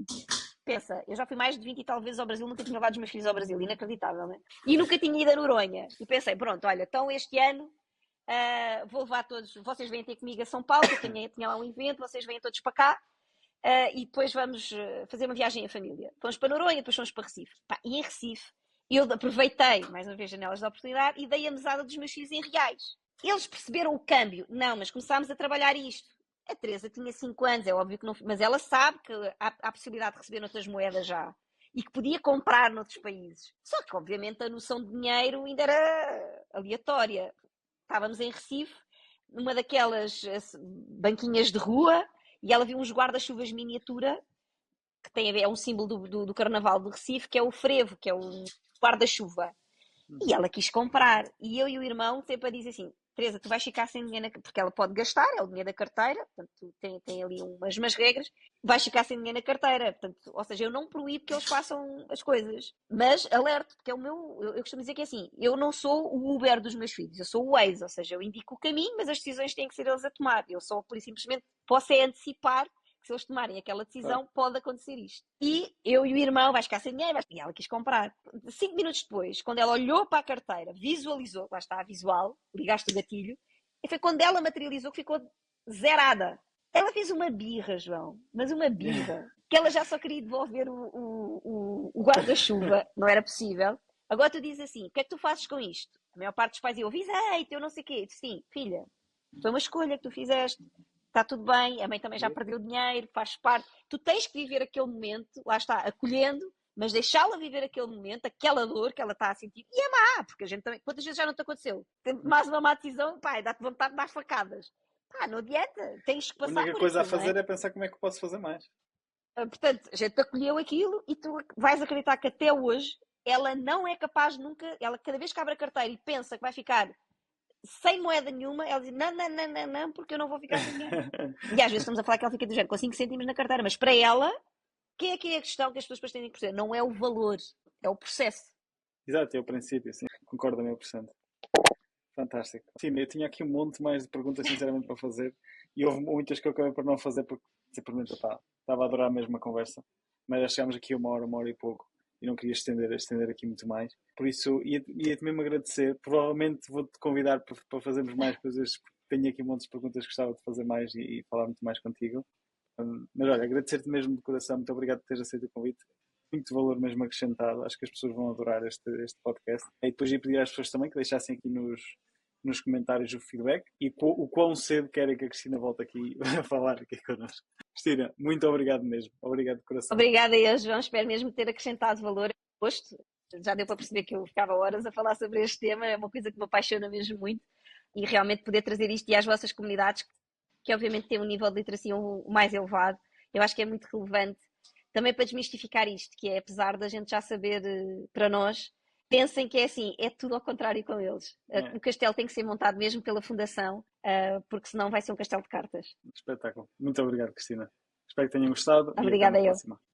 Pensa, eu já fui mais de 20 e tal vezes ao Brasil, nunca tinha levado os meus filhos ao Brasil, inacreditável, né? E nunca tinha ido a Noronha. E pensei, pronto, olha, então este ano vou levar todos, vocês vêm ter comigo a São Paulo, que eu tinha lá um evento, vocês vêm todos para cá, e depois vamos fazer uma viagem em família. Fomos para Noronha, depois fomos para Recife. Pá, e em Recife, eu aproveitei, mais uma vez, janelas de oportunidade e dei a mesada dos meus filhos em reais. Eles perceberam o câmbio? Não, mas começámos a trabalhar isto. A Teresa tinha 5 anos, é óbvio que não... Mas ela sabe que há possibilidade de receber noutras moedas já. E que podia comprar noutros países. Só que, obviamente, a noção de dinheiro ainda era aleatória. Estávamos em Recife, numa daquelas banquinhas de rua, e ela viu uns guarda-chuvas miniatura, que tem a ver, é um símbolo do Carnaval de Recife, que é o frevo, que é um guarda-chuva. E ela quis comprar. E eu e o irmão sempre a dizer assim, Teresa, tu vais ficar sem dinheiro, porque ela pode gastar, é o dinheiro da carteira, portanto tem ali umas regras, vais ficar sem dinheiro na carteira. Portanto, ou seja, eu não proíbo que eles façam as coisas, mas alerto, porque é o meu, eu costumo dizer que é assim, eu não sou o Uber dos meus filhos, eu sou o Waze, ou seja, eu indico o caminho, mas as decisões têm que ser eles a tomar. Eu só, por simplesmente, posso antecipar que se eles tomarem aquela decisão, pode acontecer isto. E eu e o irmão, vais ficar sem dinheiro, e ela quis comprar. 5 minutos depois, quando ela olhou para a carteira, visualizou, lá está a visual, ligaste o gatilho, e foi quando ela materializou que ficou zerada. Ela fez uma birra, João, mas uma birra, que ela já só queria devolver o guarda-chuva, não era possível. Agora tu dizes assim, o que é que tu fazes com isto? A maior parte dos pais diziam, avisei-te, eu não sei o quê. Sim, filha, foi uma escolha que tu fizeste. Está tudo bem, a mãe também já perdeu dinheiro, faz parte. Tu tens que viver aquele momento, lá está, acolhendo, mas deixá-la viver aquele momento, aquela dor que ela está a sentir. E é má, porque a gente também, quantas vezes já não te aconteceu? Tem mais uma má decisão, pá, dá-te vontade de dar facadas. Pá, não adianta, tens que A passar única por coisa a aquilo, não fazer é? é pensar como é que eu posso fazer mais. Portanto, a gente acolheu aquilo e tu vais acreditar que até hoje ela não é capaz nunca, ela cada vez que abre a carteira e pensa que vai ficar sem moeda nenhuma, ela diz não, não, não, não, não, porque eu não vou ficar sem dinheiro. E às vezes estamos a falar que ela fica do género com 5 cêntimos na carteira, mas para ela, quem é que é a questão que as pessoas depois têm que perceber? Não é o valor, é o processo. Exato, é o princípio, sim. Concordo a 1000%. Fantástico. Sim, eu tinha aqui um monte mais de perguntas, sinceramente, para fazer. E houve muitas que eu acabei por não fazer porque, simplesmente, estava a adorar mesmo a conversa. Mas já chegámos aqui a uma hora e pouco. E não queria estender aqui muito mais. Por isso, ia-te mesmo agradecer. Provavelmente vou-te convidar para fazermos mais coisas, porque tenho aqui um monte de perguntas que gostava de fazer mais e falar muito mais contigo. Mas olha, agradecer-te mesmo de coração. Muito obrigado por teres aceito o convite. Muito valor mesmo acrescentado. Acho que as pessoas vão adorar este podcast. E depois ia pedir às pessoas também que deixassem aqui nos comentários o feedback e o quão cedo querem que a Cristina volte aqui a falar aqui connosco. Cristina, muito obrigado mesmo. Obrigado de coração. Obrigada a eu, João. Espero mesmo ter acrescentado valor. Gosto. Já deu para perceber que eu ficava horas a falar sobre este tema. É uma coisa que me apaixona mesmo muito. E realmente poder trazer isto e às vossas comunidades, que obviamente têm um nível de literacia mais elevado, eu acho que é muito relevante. Também para desmistificar isto, que é, apesar da gente já saber para nós, pensem que é assim, é tudo ao contrário com eles. O castelo tem que ser montado mesmo pela fundação, porque senão vai ser um castelo de cartas. Espetáculo. Muito obrigado, Cristina. Espero que tenham gostado e até Obrigada uma eu. próxima.